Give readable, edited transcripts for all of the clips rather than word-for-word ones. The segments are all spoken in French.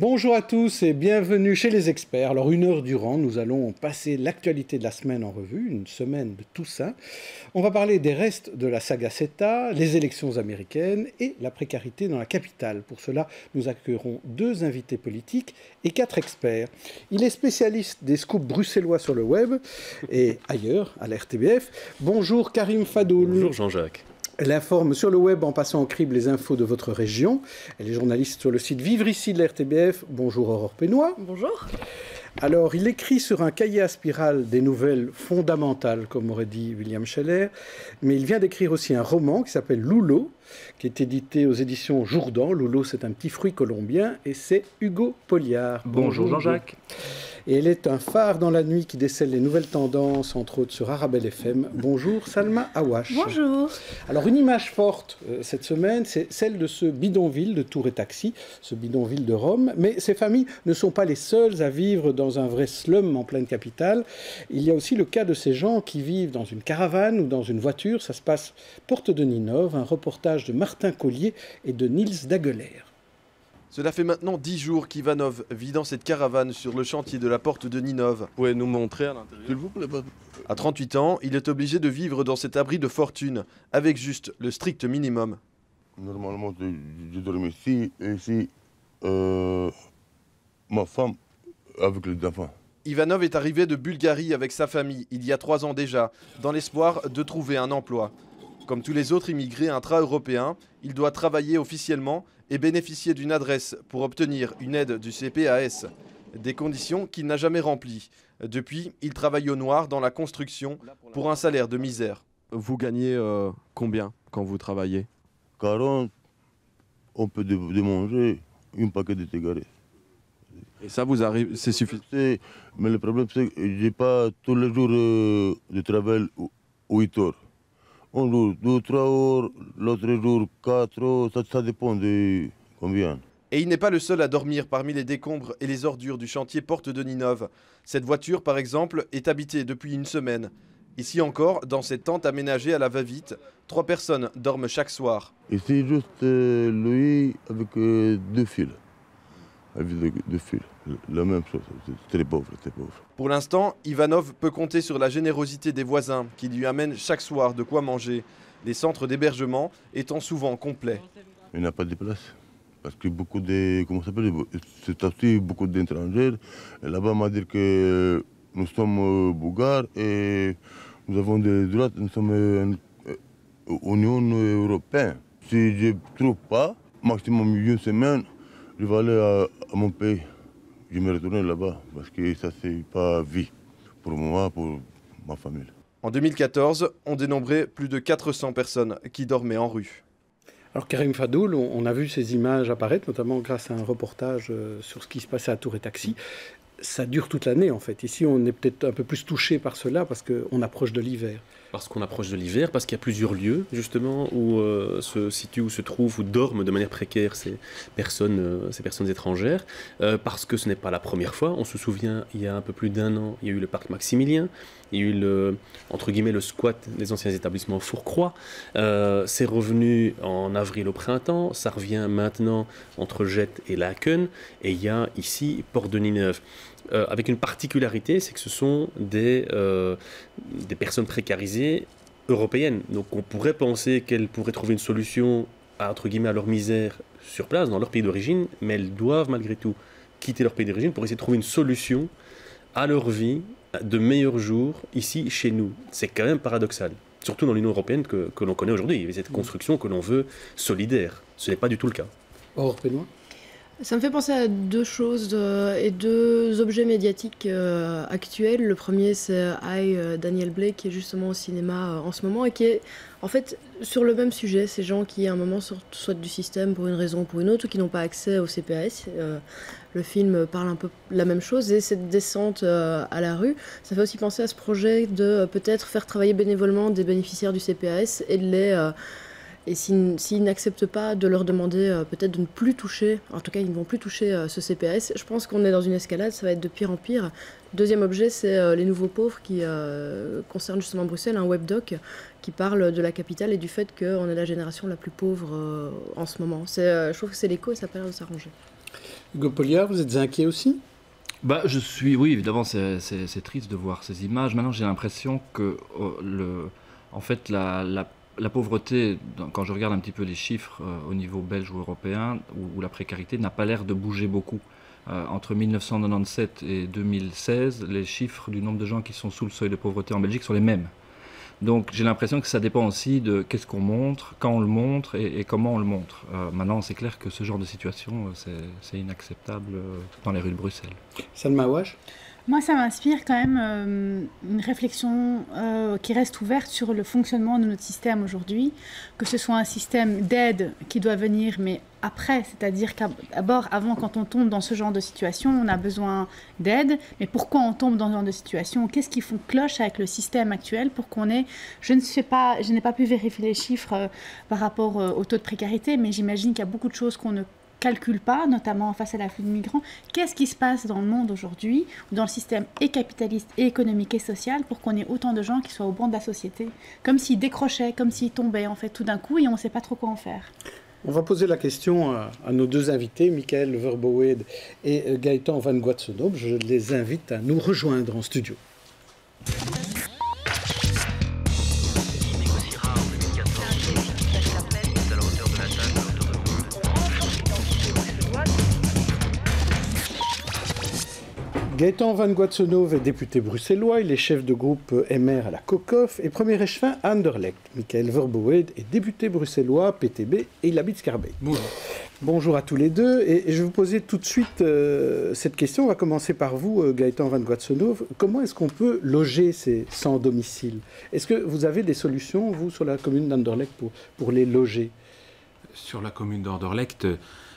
Bonjour à tous et bienvenue chez les experts. Alors 1 heure durant, nous allons passer l'actualité de la semaine en revue, une semaine de Toussaint. On va parler des restes de la saga CETA, les élections américaines et la précarité dans la capitale. Pour cela, nous accueillerons 2 invités politiques et 4 experts. Il est spécialiste des scoops bruxellois sur le web et ailleurs, à la RTBF. Bonjour Karim Fadoul. Bonjour Jean-Jacques. Elle informe sur le web en passant en crible les infos de votre région. Elle est journaliste sur le site Vivre ici de la RTBF. Bonjour Aurore Pénois. Bonjour. Alors, il écrit sur un cahier à spirale des nouvelles fondamentales, comme aurait dit William Scheller, mais il vient d'écrire aussi un roman qui s'appelle Lulo, qui est édité aux éditions Jourdan. Lulo, c'est un petit fruit colombien et c'est Hugo Poliard. Bonjour Jean-Jacques. Et elle est un phare dans la nuit qui décèle les nouvelles tendances, entre autres sur Arabelle FM. Bonjour Salma Awash. Bonjour. Alors une image forte cette semaine, c'est celle de ce bidonville de Tour et Taxi, ce bidonville de Rome. Mais ces familles ne sont pas les seules à vivre dans un vrai slum en pleine capitale. Il y a aussi le cas de ces gens qui vivent dans une caravane ou dans une voiture. Ça se passe porte de Ninove, un reportage de Martin Collier et de Niels Dageler. Cela fait maintenant 10 jours qu'Ivanov vit dans cette caravane sur le chantier de la porte de Ninove. Vous pouvez nous montrer à l'intérieur? S'il vous plaît. À 38 ans, il est obligé de vivre dans cet abri de fortune, avec juste le strict minimum. Normalement, je dormais ici, et ici, ma femme avec les enfants. Ivanov est arrivé de Bulgarie avec sa famille, il y a 3 ans déjà, dans l'espoir de trouver un emploi. Comme tous les autres immigrés intra-européens, il doit travailler officiellement et bénéficier d'une adresse pour obtenir une aide du CPAS. Des conditions qu'il n'a jamais remplies. Depuis, il travaille au noir dans la construction pour un salaire de misère. Vous gagnez combien quand vous travaillez? 40, on peut de manger, un paquet de cigarettes. Et ça vous arrive, c'est suffisant? Mais le problème, c'est que je n'ai pas tous les jours de travail 8 heures. Un jour, 2-3 heures, l'autre jour, 4 heures, ça dépend de combien. Et il n'est pas le seul à dormir parmi les décombres et les ordures du chantier porte de Ninove. Cette voiture, par exemple, est habitée depuis une semaine. Ici encore, dans cette tente aménagée à la va-vite, 3 personnes dorment chaque soir. Ici, juste lui avec 2 fils. Avec 2 fils. La même chose, c'est très pauvre, très pauvre. Pour l'instant, Ivanov peut compter sur la générosité des voisins qui lui amènent chaque soir de quoi manger, les centres d'hébergement étant souvent complets. Il n'y a pas de place, parce que beaucoup de, comment ça s'appelle, c'est aussi beaucoup d'étrangers. Là-bas, on m'a dit que nous sommes bulgares et nous avons des droits, nous sommes Union européenne. Si je ne trouve pas, maximum 1 semaine, je vais aller à mon pays. Je me retourne là-bas parce que ça, c'est pas vie pour moi, pour ma famille. En 2014, on dénombrait plus de 400 personnes qui dormaient en rue. Alors Karim Fadoul, on a vu ces images apparaître, notamment grâce à un reportage sur ce qui se passait à Tour et Taxi. Ça dure toute l'année en fait. Ici, on est peut-être un peu plus touché par cela parce qu'on approche de l'hiver. Parce qu'on approche de l'hiver, parce qu'il y a plusieurs lieux justement où se situent, où se trouvent, où dorment de manière précaire ces personnes étrangères, parce que ce n'est pas la première fois. On se souvient, il y a un peu plus d'1 an, il y a eu le parc Maximilien, il y a eu entre guillemets le squat des anciens établissements Fourcroy. C'est revenu en avril au printemps, ça revient maintenant entre Jette et Laken, et il y a ici Porte de Ninove. Avec une particularité, c'est que ce sont des personnes précarisées européennes. Donc on pourrait penser qu'elles pourraient trouver une solution entre guillemets, à leur misère sur place, dans leur pays d'origine, mais elles doivent malgré tout quitter leur pays d'origine pour essayer de trouver une solution à leur vie, de meilleurs jours, ici, chez nous. C'est quand même paradoxal, surtout dans l'Union européenne que l'on connaît aujourd'hui. Il y a cette construction que l'on veut solidaire. Ce n'est pas du tout le cas. Aurore Pénois. Ça me fait penser à 2 choses et 2 objets médiatiques actuels. Le premier, c'est Daniel Blake, qui est justement au cinéma en ce moment et qui est en fait sur le même sujet. Ces gens qui, à un moment, sortent du système pour une raison ou pour une autre, ou qui n'ont pas accès au CPAS. Le film parle un peu la même chose, et cette descente à la rue, ça fait aussi penser à ce projet de peut-être faire travailler bénévolement des bénéficiaires du CPAS et de les... Et s'ils n'acceptent pas, de leur demander peut-être de ne plus toucher, en tout cas ils ne vont plus toucher ce CPAS. Je pense qu'on est dans une escalade, ça va être de pire en pire. Deuxième objet, c'est les nouveaux pauvres qui concerne justement Bruxelles, un webdoc qui parle de la capitale et du fait qu'on est la génération la plus pauvre en ce moment. Je trouve que c'est l'écho et ça a pas l'air de s'arranger. Hugo Polliard, vous êtes inquiet aussi ? Oui, évidemment, c'est triste de voir ces images. Maintenant, j'ai l'impression que en fait, la pauvreté, quand je regarde un petit peu les chiffres au niveau belge ou européen, où la précarité n'a pas l'air de bouger beaucoup. Entre 1997 et 2016, les chiffres du nombre de gens qui sont sous le seuil de pauvreté en Belgique sont les mêmes. Donc j'ai l'impression que ça dépend aussi de qu'est-ce qu'on montre, quand on le montre et comment on le montre. Maintenant, c'est clair que ce genre de situation, c'est inacceptable dans les rues de Bruxelles. Salma Ouache ? Moi, ça m'inspire quand même une réflexion qui reste ouverte sur le fonctionnement de notre système aujourd'hui, que ce soit un système d'aide qui doit venir, mais après, c'est-à-dire qu'abord, avant, quand on tombe dans ce genre de situation, on a besoin d'aide, mais pourquoi on tombe dans ce genre de situation ? Qu'est-ce qui cloche avec le système actuel pour qu'on ait... Je n'ai pas pu vérifier les chiffres par rapport au taux de précarité, mais j'imagine qu'il y a beaucoup de choses qu'on ne calcule pas, notamment face à l'afflux de migrants. Qu'est-ce qui se passe dans le monde aujourd'hui, dans le système et capitaliste et économique et social, pour qu'on ait autant de gens qui soient au banc de la société, comme s'ils décrochaient, comme s'ils tombaient en fait tout d'un coup et on ne sait pas trop quoi en faire. On va poser la question à nos deux invités, Michael Verboed et Gaëtan Van Guatsenoop. Je les invite à nous rejoindre en studio. Gaëtan Van Guatsenoop est député bruxellois, il est chef de groupe MR à la COCOF et premier échevin à Anderlecht. Michael Verboed est député bruxellois, PTB, et il habite Scarbeck. Bonjour. Bonjour à tous les deux, et je vais vous poser tout de suite cette question. On va commencer par vous, Gaëtan Van Guatsenoop. Comment est-ce qu'on peut loger ces sans domicile ? Est-ce que vous avez des solutions, vous, sur la commune d'Anderlecht, pour les loger ? Sur la commune d'Anderlecht,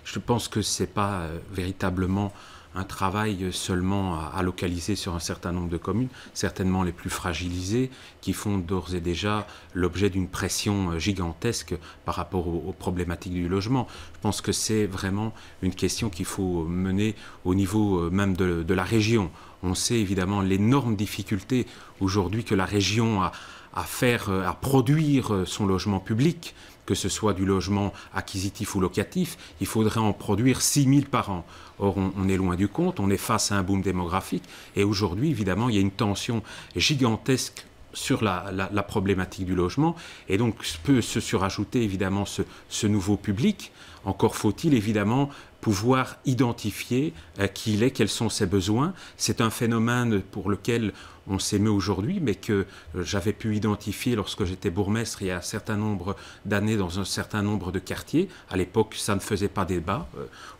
je pense que ce n'est pas véritablement un travail seulement à localiser sur un certain nombre de communes, certainement les plus fragilisées, qui font d'ores et déjà l'objet d'une pression gigantesque par rapport aux problématiques du logement. Je pense que c'est vraiment une question qu'il faut mener au niveau même de la région. On sait évidemment l'énorme difficulté aujourd'hui que la région a à produire son logement public, que ce soit du logement acquisitif ou locatif. Il faudrait en produire 6 000 par an. Or, on est loin du compte, on est face à un boom démographique. Et aujourd'hui, évidemment, il y a une tension gigantesque sur la problématique du logement. Et donc, peut se surajouter, évidemment, ce nouveau public. Encore faut-il, évidemment, pouvoir identifier qui il est, quels sont ses besoins. C'est un phénomène pour lequel on s'émeut aujourd'hui, mais que j'avais pu identifier lorsque j'étais bourgmestre il y a un certain nombre d'années dans un certain nombre de quartiers. À l'époque, ça ne faisait pas débat.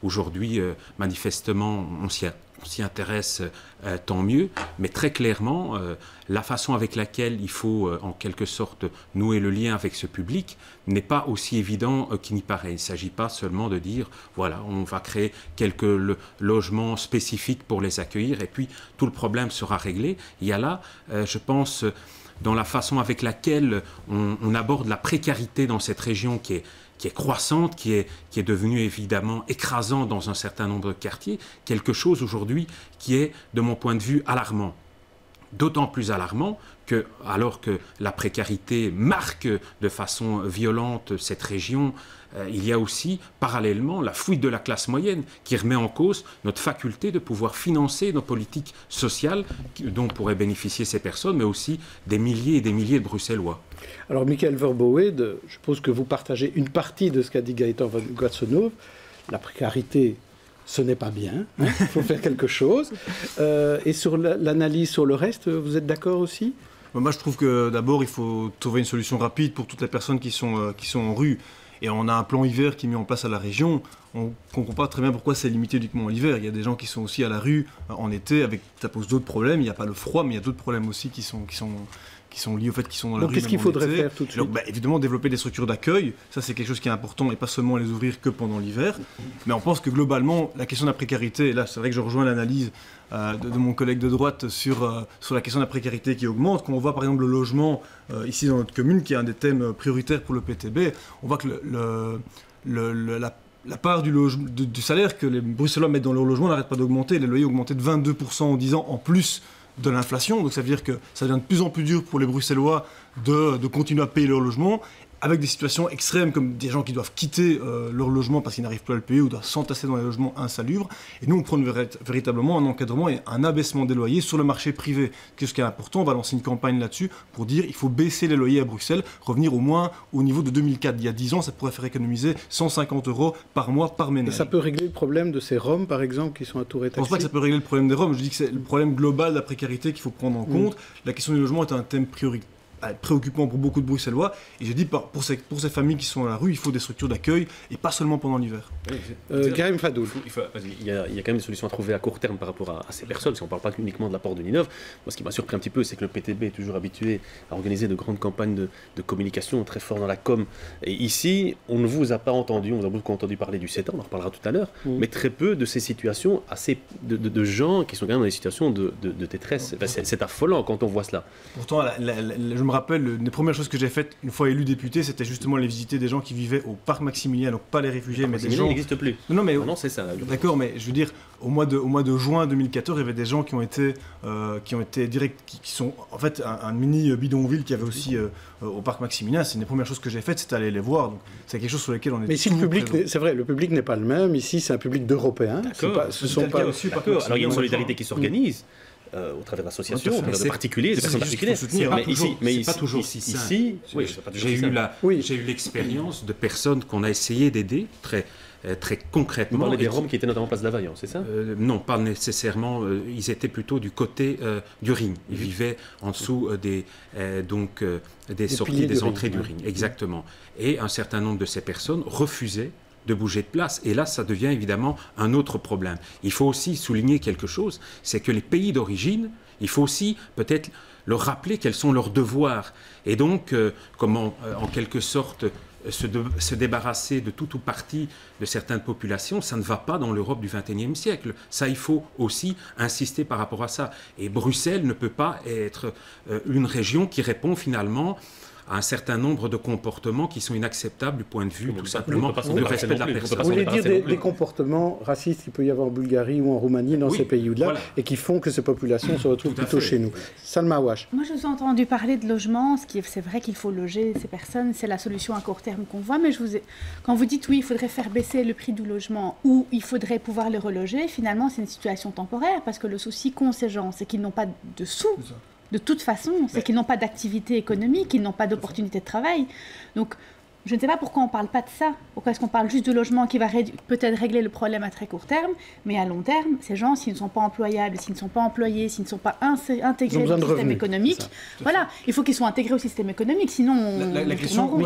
Aujourd'hui, manifestement, on s'y intéresse, tant mieux. Mais très clairement, la façon avec laquelle il faut, en quelque sorte, nouer le lien avec ce public n'est pas aussi évident qu'il n'y paraît. Il ne s'agit pas seulement de dire, voilà, on va créer quelques logements spécifiques pour les accueillir et puis tout le problème sera réglé. Il y a là, je pense, dans la façon avec laquelle on aborde la précarité dans cette région qui est croissante, qui est devenue évidemment écrasante dans un certain nombre de quartiers, quelque chose aujourd'hui qui est, de mon point de vue, alarmant. D'autant plus alarmant que, alors que la précarité marque de façon violente cette région, il y a aussi, parallèlement, la fuite de la classe moyenne qui remet en cause notre faculté de pouvoir financer nos politiques sociales dont pourraient bénéficier ces personnes, mais aussi des milliers et des milliers de Bruxellois. Alors, Michael Verboed, je suppose que vous partagez une partie de ce qu'a dit Gaëtan Van Guatsenoop. La précarité, ce n'est pas bien, hein, il faut faire quelque chose. Et sur l'analyse sur le reste, vous êtes d'accord aussi ? Moi, je trouve que d'abord, il faut trouver une solution rapide pour toutes les personnes qui sont en rue. Et on a un plan hiver qui est mis en place à la région. On ne comprend pas très bien pourquoi c'est limité uniquement en hiver. Il y a des gens qui sont aussi à la rue en été, ça pose d'autres problèmes. Il n'y a pas le froid, mais il y a d'autres problèmes aussi qui sont liés au fait qu'ils sont dans la rue. Donc qu'est-ce qu'il faudrait faire tout de suite ? Donc, évidemment, développer des structures d'accueil, ça c'est quelque chose qui est important, et pas seulement les ouvrir que pendant l'hiver. Mais on pense que globalement, la question de la précarité, et là c'est vrai que je rejoins l'analyse de mon collègue de droite sur la question de la précarité qui augmente. Quand on voit par exemple le logement ici dans notre commune, qui est un des thèmes prioritaires pour le PTB, on voit que la part du salaire que les Bruxellois mettent dans leur logement n'arrête pas d'augmenter. Les loyers ont augmenté de 22% en 10 ans en plus de l'inflation. Donc ça veut dire que ça devient de plus en plus dur pour les Bruxellois de continuer à payer leur logement. avec des situations extrêmes comme des gens qui doivent quitter leur logement parce qu'ils n'arrivent plus à le payer ou doivent s'entasser dans les logements insalubres. Et nous, on prône véritablement un encadrement et un abaissement des loyers sur le marché privé. Ce qui est important, on va lancer une campagne là-dessus pour dire qu'il faut baisser les loyers à Bruxelles, revenir au moins au niveau de 2004. Il y a 10 ans, ça pourrait faire économiser 150 € par mois par ménage. Et ça peut régler le problème de ces Roms, par exemple, qui sont à Tour et Je ne pense pas Taxi? que ça peut régler le problème des Roms. Je dis que c'est le problème global de la précarité qu'il faut prendre en compte. La question du logement est un thème préoccupant pour beaucoup de Bruxellois. Et j'ai dit, pour ces familles qui sont à la rue, il faut des structures d'accueil et pas seulement pendant l'hiver. Karim Fadoul. Il y a quand même des solutions à trouver à court terme par rapport à ces personnes. Si on ne parle pas uniquement de l'apport de Ninove, moi ce qui m'a surpris un petit peu, c'est que le PTB est toujours habitué à organiser de grandes campagnes de communication, très fort dans la com. Et ici, on ne vous a pas entendu, on vous a beaucoup entendu parler du CETA, on en reparlera tout à l'heure, mais très peu de ces situations, de gens qui sont quand même dans des situations de détresse. Enfin, c'est affolant quand on voit cela. Pourtant, je me rappelle, une des premières choses que j'ai faites une fois élu député, c'était justement aller visiter des gens qui vivaient au parc Maximilien, donc pas les réfugiés, mais des gens... n'existe plus. Non, mais non, c'est ça. D'accord, mais je veux dire, au mois de juin 2014, il y avait des gens qui sont en fait un mini bidonville qui avait aussi au parc Maximilien. C'est une des premières choses que j'ai faites, c'était aller les voir. Donc c'est quelque chose sur lequel on est. Mais ici, le public, c'est vrai, le public n'est pas le même. Ici, c'est un public d'Européens. Ce sont pas. Alors il y a une solidarité qui s'organise. Au travers d'associations, de particuliers, des personnes particulières. Mais c'est pas toujours si simple. J'ai eu l'expérience de personnes qu'on a essayé d'aider très concrètement. Vous parlez des Roms qui étaient notamment place d'Availlant, c'est ça? Non, pas nécessairement. Ils étaient plutôt du côté du Ring. Ils vivaient en dessous des sorties, des entrées du Ring. Exactement. Et un certain nombre de ces personnes refusaient de bouger de place. Et là, ça devient évidemment un autre problème. Il faut aussi souligner quelque chose, c'est que les pays d'origine, il faut aussi peut-être leur rappeler quels sont leurs devoirs. Et donc, comment, en quelque sorte, se débarrasser de tout ou partie de certaines populations, ça ne va pas dans l'Europe du XXIe siècle. Ça, il faut aussi insister par rapport à ça. Et Bruxelles ne peut pas être une région qui répond finalement à un certain nombre de comportements qui sont inacceptables du point de vue tout simplement du respect de la personne. Vous voulez dire des comportements racistes qu'il peut y avoir en Bulgarie ou en Roumanie, dans ces pays-là, et qui font que ces populations se retrouvent plutôt chez nous. Salma Awash. Moi, je vous ai entendu parler de logement. C'est vrai qu'il faut loger ces personnes, c'est la solution à court terme qu'on voit, mais quand vous dites oui, il faudrait faire baisser le prix du logement ou il faudrait pouvoir les reloger, finalement, c'est une situation temporaire, parce que le souci qu'ont ces gens, c'est qu'ils n'ont pas de sous. De toute façon, c'est qu'ils n'ont pas d'activité économique, ils n'ont pas d'opportunité de travail. Donc, je ne sais pas pourquoi on ne parle pas de ça. Pourquoi est-ce qu'on parle juste de logement qui va peut-être régler le problème à très court terme, mais à long terme, ces gens, s'ils ne sont pas employables, s'ils ne sont pas employés, s'ils ne sont pas intégrés au système économique, voilà, il faut qu'ils soient intégrés au système économique, sinon la question,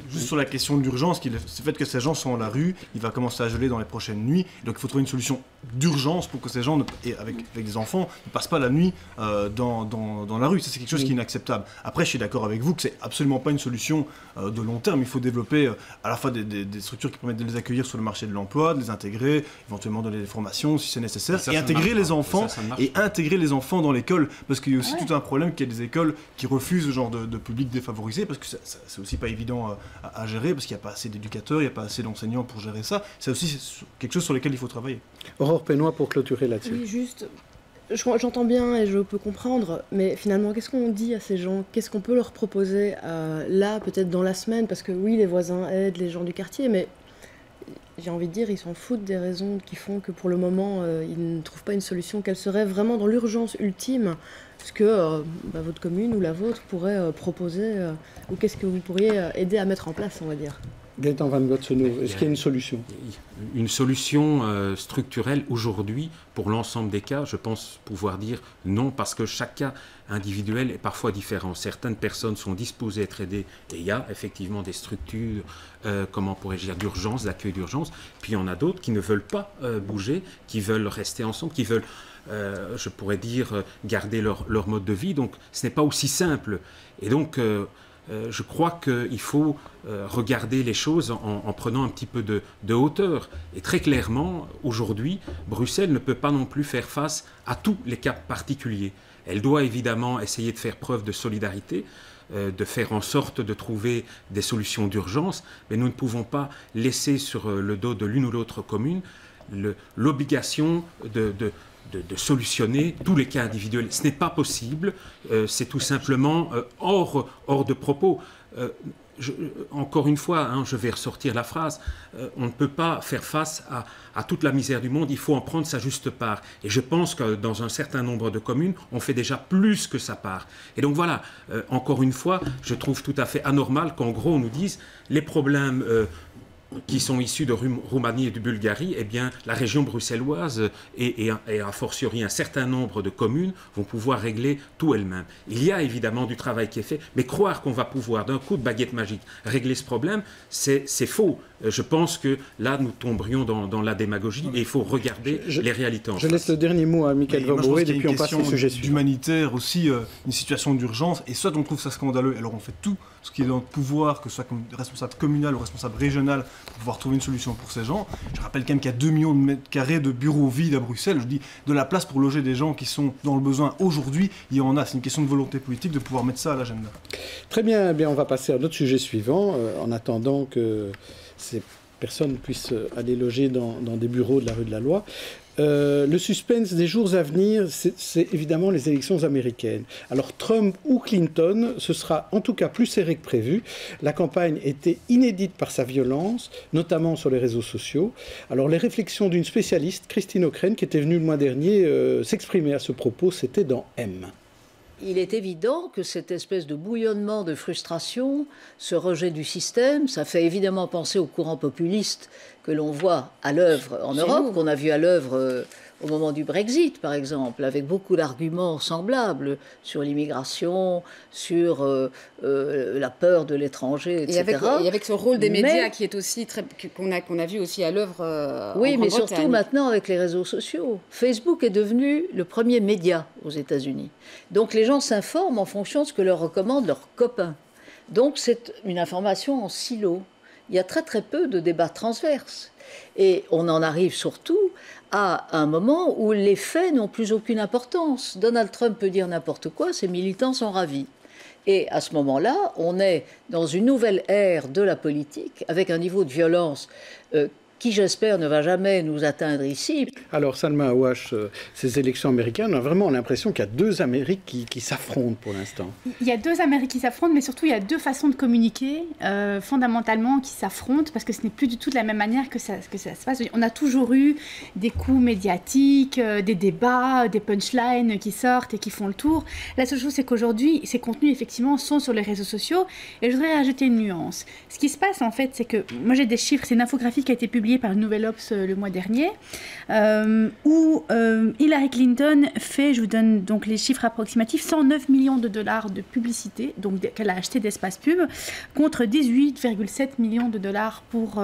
juste sur la question d'urgence, c'est le fait que ces gens sont dans la rue, il va commencer à geler dans les prochaines nuits, donc il faut trouver une solution d'urgence pour que ces gens, avec des enfants, ne passent pas la nuit dans la rue. Ça, c'est quelque chose qui est inacceptable. Après, je suis d'accord avec vous que c'est absolument pas une solution de long terme. Il faut développer à la fois des structures qui permettent de les accueillir sur le marché de l'emploi, de les intégrer, éventuellement donner des formations si c'est nécessaire, et intégrer les enfants intégrer les enfants dans l'école, parce qu'il y a aussi tout un problème qu'il y a des écoles qui refusent ce genre de public défavorisé, parce que c'est aussi pas évident à gérer, parce qu'il n'y a pas assez d'éducateurs, il n'y a pas assez d'enseignants pour gérer ça. C'est aussi quelque chose sur lequel il faut travailler. Aurore Pénois, pour clôturer là-dessus. Oui, juste... J'entends bien et je peux comprendre, mais finalement, qu'est-ce qu'on dit à ces gens? Qu'est-ce qu'on peut leur proposer là, peut-être dans la semaine? Parce que oui, les voisins aident les gens du quartier, mais j'ai envie de dire, ils s'en foutent des raisons qui font que pour le moment, ils ne trouvent pas une solution. Quelle serait vraiment dans l'urgence ultime ce que votre commune ou la vôtre pourrait proposer, ou qu'est-ce que vous pourriez aider à mettre en place, on va dire? Gaëtan Van Gotsenhoef, est-ce qu'il y a une solution? Une solution structurelle aujourd'hui, pour l'ensemble des cas, je pense pouvoir dire non, parce que chaque cas individuel est parfois différent. Certaines personnes sont disposées à être aidées, et il y a effectivement des structures, comment pourrais-je dire, d'urgence, d'accueil d'urgence, puis il y en a d'autres qui ne veulent pas bouger, qui veulent rester ensemble, qui veulent, je pourrais dire, garder leur mode de vie. Donc ce n'est pas aussi simple. Et donc... je crois qu'il faut regarder les choses en prenant un petit peu de hauteur. Et très clairement, aujourd'hui, Bruxelles ne peut pas non plus faire face à tous les cas particuliers. Elle doit évidemment essayer de faire preuve de solidarité, de faire en sorte de trouver des solutions d'urgence, mais nous ne pouvons pas laisser sur le dos de l'une ou l'autre commune l'obligation de solutionner tous les cas individuels. Ce n'est pas possible, c'est tout simplement hors de propos. encore une fois, je vais ressortir la phrase, on ne peut pas faire face à toute la misère du monde, il faut en prendre sa juste part. Et je pense que dans un certain nombre de communes, on fait déjà plus que sa part. Et donc voilà, encore une fois, je trouve tout à fait anormal qu'en gros on nous dise les problèmes qui sont issus de Roumanie et de Bulgarie, eh bien, la région bruxelloise et a fortiori un certain nombre de communes vont pouvoir régler tout elles-mêmes. Il y a évidemment du travail qui est fait, mais croire qu'on va pouvoir d'un coup de baguette magique régler ce problème, c'est faux. Je pense que là, nous tomberions dans la démagogie et il faut regarder les réalités en face. Je laisse le dernier mot à Michael Verboet et puis on passe au sujet suivant. Humanitaire aussi, une situation d'urgence, et soit on trouve ça scandaleux, alors on fait tout ce qui est dans le pouvoir, que ce soit comme responsable communal ou responsable régional, pour pouvoir trouver une solution pour ces gens. Je rappelle quand même qu'il y a 2 millions de mètres carrés de bureaux vides à Bruxelles. Je dis de la place pour loger des gens qui sont dans le besoin aujourd'hui, il y en a. C'est une question de volonté politique de pouvoir mettre ça à l'agenda. Très bien, eh bien, on va passer à notre sujet suivant, en attendant que ces personnes puissent aller loger dans des bureaux de la rue de la Loi. Le suspense des jours à venir, c'est évidemment les élections américaines. Alors Trump ou Clinton, ce sera en tout cas plus serré que prévu. La campagne était inédite par sa violence, notamment sur les réseaux sociaux. Alors les réflexions d'une spécialiste, Christine Ockrent, qui était venue le mois dernier s'exprimer à ce propos, c'était dans M. Il est évident que cette espèce de bouillonnement de frustration, ce rejet du système, ça fait évidemment penser au courant populiste que l'on voit à l'œuvre en Europe, qu'on a vu à l'œuvre au moment du Brexit, par exemple, avec beaucoup d'arguments semblables sur l'immigration, sur la peur de l'étranger, etc. Et avec ce rôle des médias qui est aussi qu'on a vu aussi à l'œuvre. Oui, mais surtout maintenant avec les réseaux sociaux. Facebook est devenu le premier média aux États-Unis. Donc les gens s'informent en fonction de ce que leur recommandent leurs copains. Donc c'est une information en silo. Il y a très très peu de débats transverses. Et on en arrive surtout à un moment où les faits n'ont plus aucune importance. Donald Trump peut dire n'importe quoi, ses militants sont ravis. Et à ce moment-là, on est dans une nouvelle ère de la politique, avec un niveau de violence qui, j'espère, ne va jamais nous atteindre ici. Alors, Salma Awash, ces élections américaines, on a vraiment l'impression qu'il y a 2 Amériques qui s'affrontent pour l'instant. Il y a 2 Amériques qui s'affrontent, mais surtout, il y a 2 façons de communiquer, fondamentalement, qui s'affrontent, parce que ce n'est plus du tout de la même manière que ça se passe. On a toujours eu des coups médiatiques, des débats, des punchlines qui sortent et qui font le tour. La seule chose, c'est qu'aujourd'hui, ces contenus, effectivement, sont sur les réseaux sociaux, et je voudrais rajouter une nuance. Ce qui se passe, en fait, c'est que, moi j'ai des chiffres, c'est une infographie qui a été publiée par le Nouvel Obs le mois dernier, où Hillary Clinton fait, je vous donne donc les chiffres approximatifs, 109 millions de dollars de publicité, donc qu'elle a acheté d'espace pub, contre 18,7 millions de dollars pour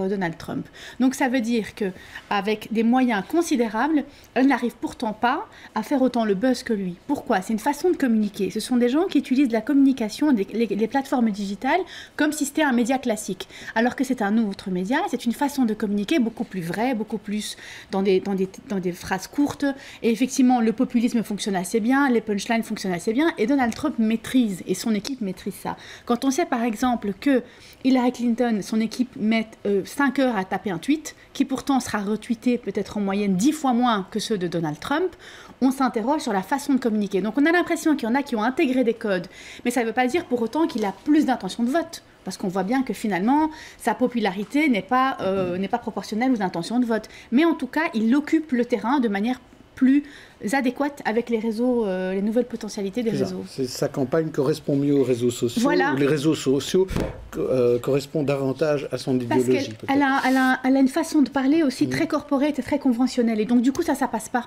Donald Trump. Donc ça veut dire qu'avec des moyens considérables, elle n'arrive pourtant pas à faire autant le buzz que lui. Pourquoi ? C'est une façon de communiquer. Ce sont des gens qui utilisent la communication, les plateformes digitales, comme si c'était un média classique, alors que c'est un autre média, c'est une façon de communiquer beaucoup plus vrai, beaucoup plus dans des phrases courtes. Et effectivement, le populisme fonctionne assez bien, les punchlines fonctionnent assez bien, et Donald Trump maîtrise, et son équipe maîtrise ça. Quand on sait par exemple que Hillary Clinton, son équipe met 5 heures à taper un tweet, qui pourtant sera retweeté peut-être en moyenne 10 fois moins que ceux de Donald Trump, on s'interroge sur la façon de communiquer. Donc on a l'impression qu'il y en a qui ont intégré des codes, mais ça ne veut pas dire pour autant qu'il a plus d'intention de vote. Parce qu'on voit bien que finalement, sa popularité n'est pas proportionnelle aux intentions de vote. Mais en tout cas, il occupe le terrain de manière plus adéquate avec les réseaux, les nouvelles potentialités des réseaux. Sa campagne correspond mieux aux réseaux sociaux, voilà. Ou les réseaux sociaux correspondent davantage à son idéologie. Parce qu'elle a une façon de parler aussi très corporate et très conventionnelle. Et donc du coup, ça passe pas.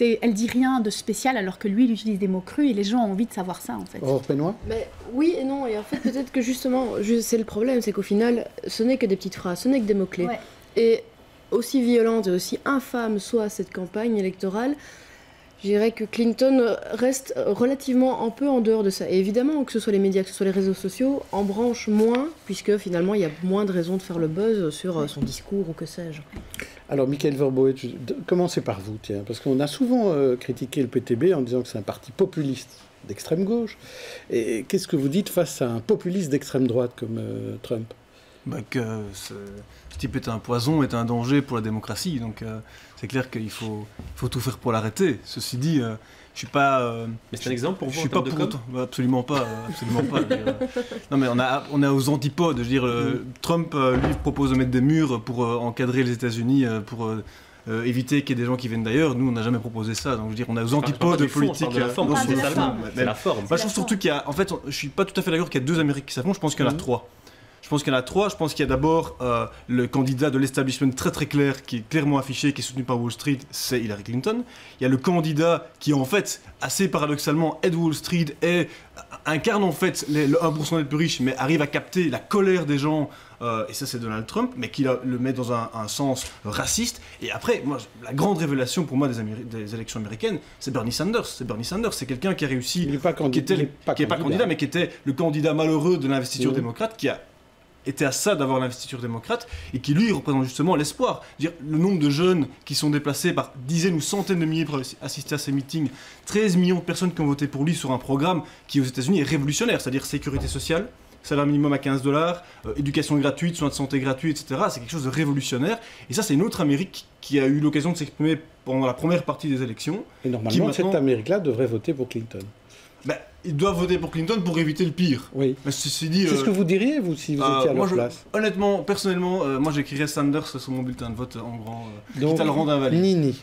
Elle dit rien de spécial alors que lui, il utilise des mots crus et les gens ont envie de savoir ça en fait. Aurore Pénois ? Mais oui et non. Et en fait, peut-être que justement, c'est le problème, c'est qu'au final, ce n'est que des petites phrases, ce n'est que des mots-clés. Ouais. Et aussi violente et aussi infâme soit cette campagne électorale, je dirais que Clinton reste relativement un peu en dehors de ça. Et évidemment, que ce soit les médias, que ce soit les réseaux sociaux, en branchent moins, puisque finalement, il y a moins de raisons de faire le buzz sur son discours ou que sais-je. Alors, Michael Verboet, commencez par vous, tiens, parce qu'on a souvent critiqué le PTB en disant que c'est un parti populiste d'extrême gauche. Et qu'est-ce que vous dites face à un populiste d'extrême droite comme Trump ? Que ce type est un poison, est un danger pour la démocratie. Donc c'est clair qu'il faut tout faire pour l'arrêter. Ceci dit, je suis pas. Mais c'est un exemple pour vous. Je suis pas pour autant. Absolument pas. Absolument pas. Non, mais on est aux antipodes. Je veux dire, Trump, lui, propose de mettre des murs pour encadrer les États-Unis, pour éviter qu'il y ait des gens qui viennent d'ailleurs. Nous, on n'a jamais proposé ça. Donc, je veux dire, on est aux antipodes de politique. C'est la forme. C'est la forme. Je trouve surtout qu'il y a. En fait, je suis pas tout à fait d'accord qu'il y a 2 Amériques qui s'affrontent. Je pense qu'il y en a 3. Je pense qu'il y en a 3. Je pense qu'il y a d'abord le candidat de l'establishment très très clair, qui est clairement affiché, qui est soutenu par Wall Street, c'est Hillary Clinton. Il y a le candidat qui, en fait, assez paradoxalement, aide Wall Street et incarne en fait le 1% des plus riches, mais arrive à capter la colère des gens. Et ça, c'est Donald Trump, mais qui le met dans un sens raciste. Et après, moi, la grande révélation pour moi des élections américaines, c'est Bernie Sanders. C'est quelqu'un qui a réussi, qui n'est pas candidat, mais qui était le candidat malheureux de l'investiture démocrate, qui a était à ça d'avoir l'investiture démocrate et qui lui représente justement l'espoir. Le nombre de jeunes qui sont déplacés par dizaines ou centaines de milliers pour assister à ces meetings, 13 millions de personnes qui ont voté pour lui sur un programme qui aux États-Unis est révolutionnaire, c'est-à-dire sécurité sociale, salaire minimum à $15, éducation gratuite, soins de santé gratuits, etc. C'est quelque chose de révolutionnaire. Et ça, c'est une autre Amérique qui a eu l'occasion de s'exprimer pendant la première partie des élections. Et normalement, cette Amérique-là devrait voter pour Clinton. Ils doivent voter pour Clinton pour éviter le pire. Oui. Mais ceci dit, c'est ce que vous diriez, vous, si vous étiez à leur place? Honnêtement, personnellement, moi j'écrirais Sanders sur mon bulletin de vote en grand. Donc, le rang d'invalide. Nini,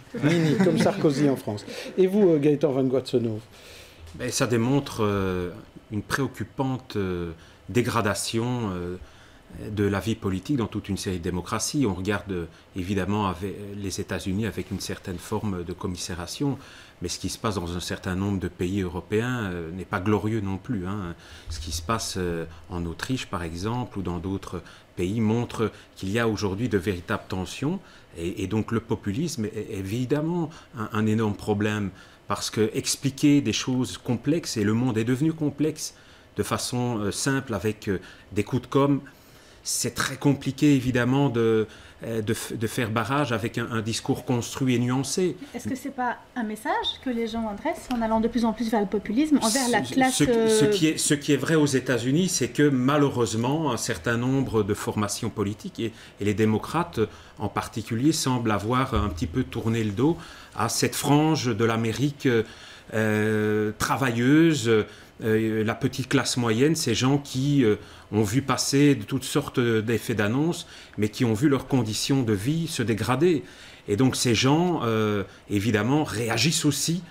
comme Sarkozy en France. Et vous, Gaëtan Van Guatsonov? Ça démontre une préoccupante dégradation de la vie politique dans toute une série de démocraties. On regarde évidemment les États-Unis avec une certaine forme de commisération. Mais ce qui se passe dans un certain nombre de pays européens n'est pas glorieux non plus. Ce qui se passe en Autriche, par exemple, ou dans d'autres pays, montre qu'il y a aujourd'hui de véritables tensions. Et donc le populisme est évidemment un énorme problème, parce que expliquer des choses complexes, et le monde est devenu complexe de façon simple avec des coups de com', c'est très compliqué évidemment de faire barrage avec un discours construit et nuancé. Est-ce que ce n'est pas un message que les gens adressent en allant de plus en plus vers le populisme, envers la classe... Ce qui est vrai aux États-Unis, c'est que malheureusement, un certain nombre de formations politiques, et les démocrates en particulier, semblent avoir un petit peu tourné le dos à cette frange de l'Amérique travailleuse, la petite classe moyenne, ces gens qui ont vu passer de toutes sortes d'effets d'annonce, mais qui ont vu leurs conditions de vie se dégrader. Et donc ces gens, évidemment, réagissent aussi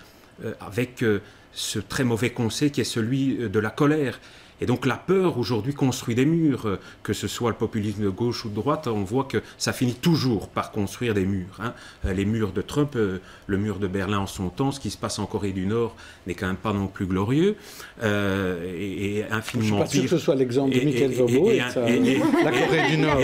avec ce très mauvais conseil qui est celui de la colère. Et donc la peur aujourd'hui construit des murs, que ce soit le populisme de gauche ou de droite, on voit que ça finit toujours par construire des murs. Les murs de Trump, le mur de Berlin en son temps, ce qui se passe en Corée du Nord n'est quand même pas non plus glorieux, et infiniment pire. Je ne suis pas sûr que ce soit l'exemple de Michael Zobo et la Corée du Nord.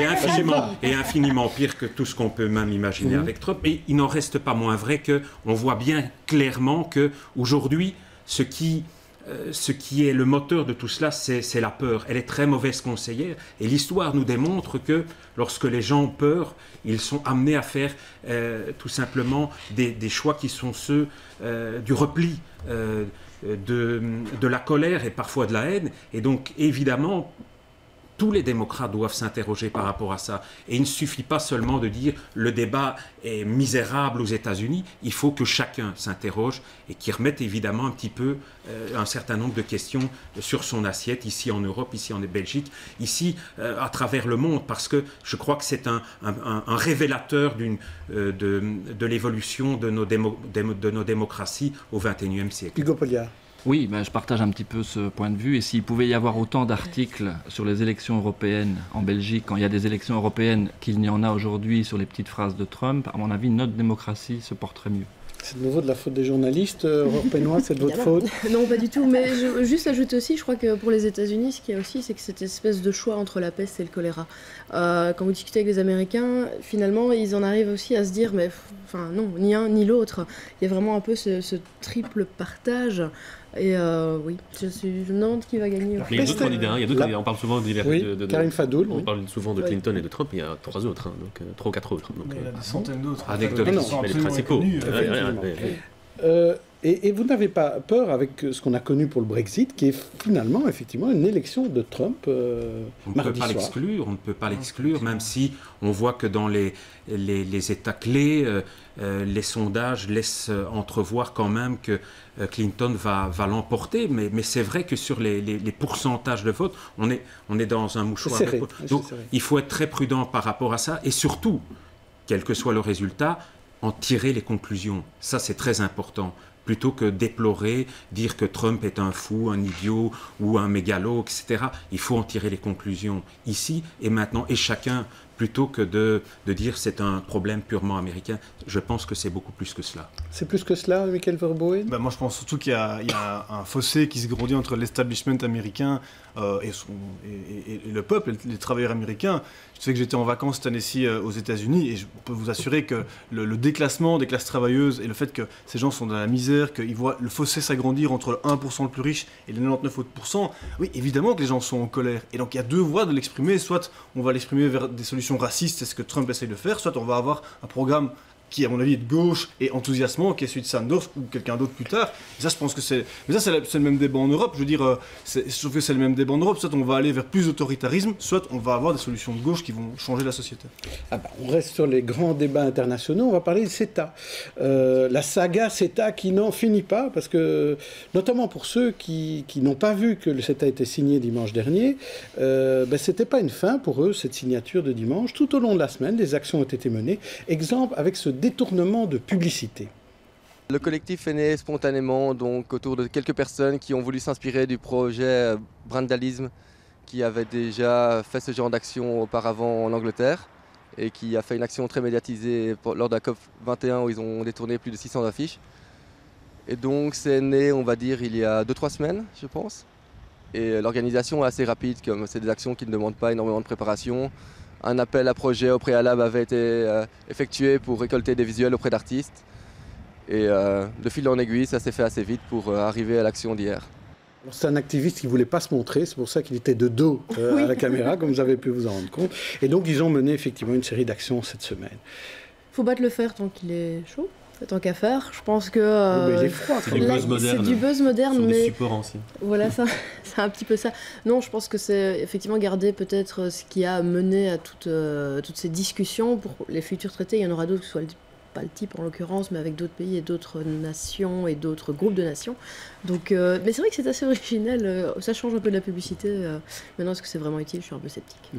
Et infiniment pire que tout ce qu'on peut même imaginer avec Trump. Et il n'en reste pas moins vrai qu'on voit bien clairement qu'aujourd'hui, ce qui est le moteur de tout cela, c'est la peur. Elle est très mauvaise conseillère. Et l'histoire nous démontre que lorsque les gens ont peur, ils sont amenés à faire tout simplement des choix qui sont ceux du repli, de la colère et parfois de la haine. Et donc, évidemment, tous les démocrates doivent s'interroger par rapport à ça. Et il ne suffit pas seulement de dire le débat est misérable aux États-Unis. Il faut que chacun s'interroge et qu'il remette évidemment un petit peu un certain nombre de questions sur son assiette, ici en Europe, ici en Belgique, ici à travers le monde, parce que je crois que c'est un révélateur de l'évolution de nos démocraties au XXIe siècle. Hugo Polliard. Oui, je partage un petit peu ce point de vue. Et s'il pouvait y avoir autant d'articles sur les élections européennes en Belgique, quand il y a des élections européennes, qu'il n'y en a aujourd'hui sur les petites phrases de Trump, à mon avis, notre démocratie se porterait mieux. C'est de nouveau de la faute des journalistes européens, c'est de votre faute? Non, pas du tout. Mais je veux juste ajouter aussi, je crois que pour les États-Unis, ce qu'il y a aussi, c'est que cette espèce de choix entre la peste et le choléra. Quand vous discutez avec les Américains, finalement, ils en arrivent aussi à se dire, mais enfin non, ni un ni l'autre. Il y a vraiment un peu ce triple partage. Et oui, je me demande qui va gagner. Il y a d'autres candidats, on parle souvent de Karim Fadoul. On parle souvent de Clinton et de Trump, il y a 3 autres, donc 3 ou 4 autres. Donc, il y a des centaines d'autres. Anecdotes, mais les principaux. Et vous n'avez pas peur avec ce qu'on a connu pour le Brexit, qui est finalement, effectivement, une élection de Trump mardi soir. On ne peut pas l'exclure, même si on voit que dans les États clés, les sondages laissent entrevoir quand même que Clinton va l'emporter. Mais c'est vrai que sur les pourcentages de vote, on est dans un mouchoir. Donc il faut être très prudent par rapport à ça. Et surtout, quel que soit le résultat, en tirer les conclusions. Ça, c'est très important. Plutôt que déplorer, dire que Trump est un fou, un idiot ou un mégalo, etc. Il faut en tirer les conclusions ici et maintenant. Et chacun, plutôt que de dire c'est un problème purement américain, je pense que c'est beaucoup plus que cela. C'est plus que cela, Michael Verboen? Moi, je pense surtout qu'il y a un fossé qui se grandit entre l'establishment américain et le peuple, les travailleurs américains. Je sais que j'étais en vacances cette année-ci aux États-Unis et je peux vous assurer que le déclassement des classes travailleuses et le fait que ces gens sont dans la misère, qu'ils voient le fossé s'agrandir entre le 1% le plus riche et les 99 autres %, oui, évidemment que les gens sont en colère. Et donc il y a deux voies de l'exprimer. Soit on va l'exprimer vers des solutions racistes, c'est ce que Trump essaye de faire, soit on va avoir un programme qui, à mon avis, est de gauche et enthousiasmant, qui est celui de Sanders ou quelqu'un d'autre plus tard. Et ça, je pense que c'est... Mais ça, c'est le même débat en Europe. Je veux dire, je trouve que c'est le même débat en Europe. Soit on va aller vers plus d'autoritarisme, soit on va avoir des solutions de gauche qui vont changer la société. On reste sur les grands débats internationaux. On va parler de CETA. La saga CETA qui n'en finit pas, parce que, notamment pour ceux qui n'ont pas vu que le CETA était signé dimanche dernier, c'était pas une fin pour eux, cette signature de dimanche. Tout au long de la semaine, des actions ont été menées. Exemple avec ce détournement de publicité. Le collectif est né spontanément donc autour de quelques personnes qui ont voulu s'inspirer du projet Brandalism qui avait déjà fait ce genre d'action auparavant en Angleterre et qui a fait une action très médiatisée lors de la COP21 où ils ont détourné plus de 600 affiches. Et donc c'est né, on va dire, il y a 2-3 semaines, je pense. Et l'organisation est assez rapide, comme c'est des actions qui ne demandent pas énormément de préparation. Un appel à projet au préalable avait été effectué pour récolter des visuels auprès d'artistes. Et de fil en aiguille, ça s'est fait assez vite pour arriver à l'action d'hier. C'est un activiste qui ne voulait pas se montrer, c'est pour ça qu'il était de dos à la caméra, comme vous avez pu vous en rendre compte. Et donc ils ont mené effectivement une série d'actions cette semaine. Il faut battre le fer tant qu'il est chaud. Tant qu'à faire, je pense que mais il est froid, c'est du buzz moderne. C'est du buzz moderne, mais des supports anciens. Voilà, c'est un petit peu ça. Non, je pense que c'est effectivement garder peut-être ce qui a mené à toutes ces discussions pour les futurs traités. Il y en aura d'autres, que ce soit pas le type en l'occurrence, mais avec d'autres pays et d'autres nations et d'autres groupes de nations. Donc, mais c'est vrai que c'est assez original. Ça change un peu de la publicité. Maintenant, est-ce que c'est vraiment utile? Je suis un peu sceptique.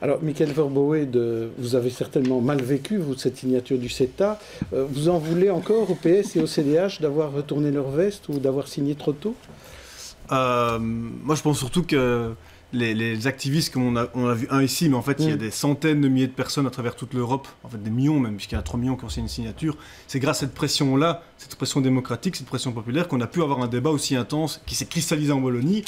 Alors, Michael Verboen, vous avez certainement mal vécu, vous, cette signature du CETA. Vous en voulez encore au PS et au CDH d'avoir retourné leur veste ou d'avoir signé trop tôt? Moi, je pense surtout que les activistes, comme on a vu un ici, mais en fait, il y a des centaines de milliers de personnes à travers toute l'Europe, en fait des millions même, puisqu'il y a 3 millions qui ont signé une signature. C'est grâce à cette pression-là, cette pression démocratique, cette pression populaire, qu'on a pu avoir un débat aussi intense, qui s'est cristallisé en Wallonie,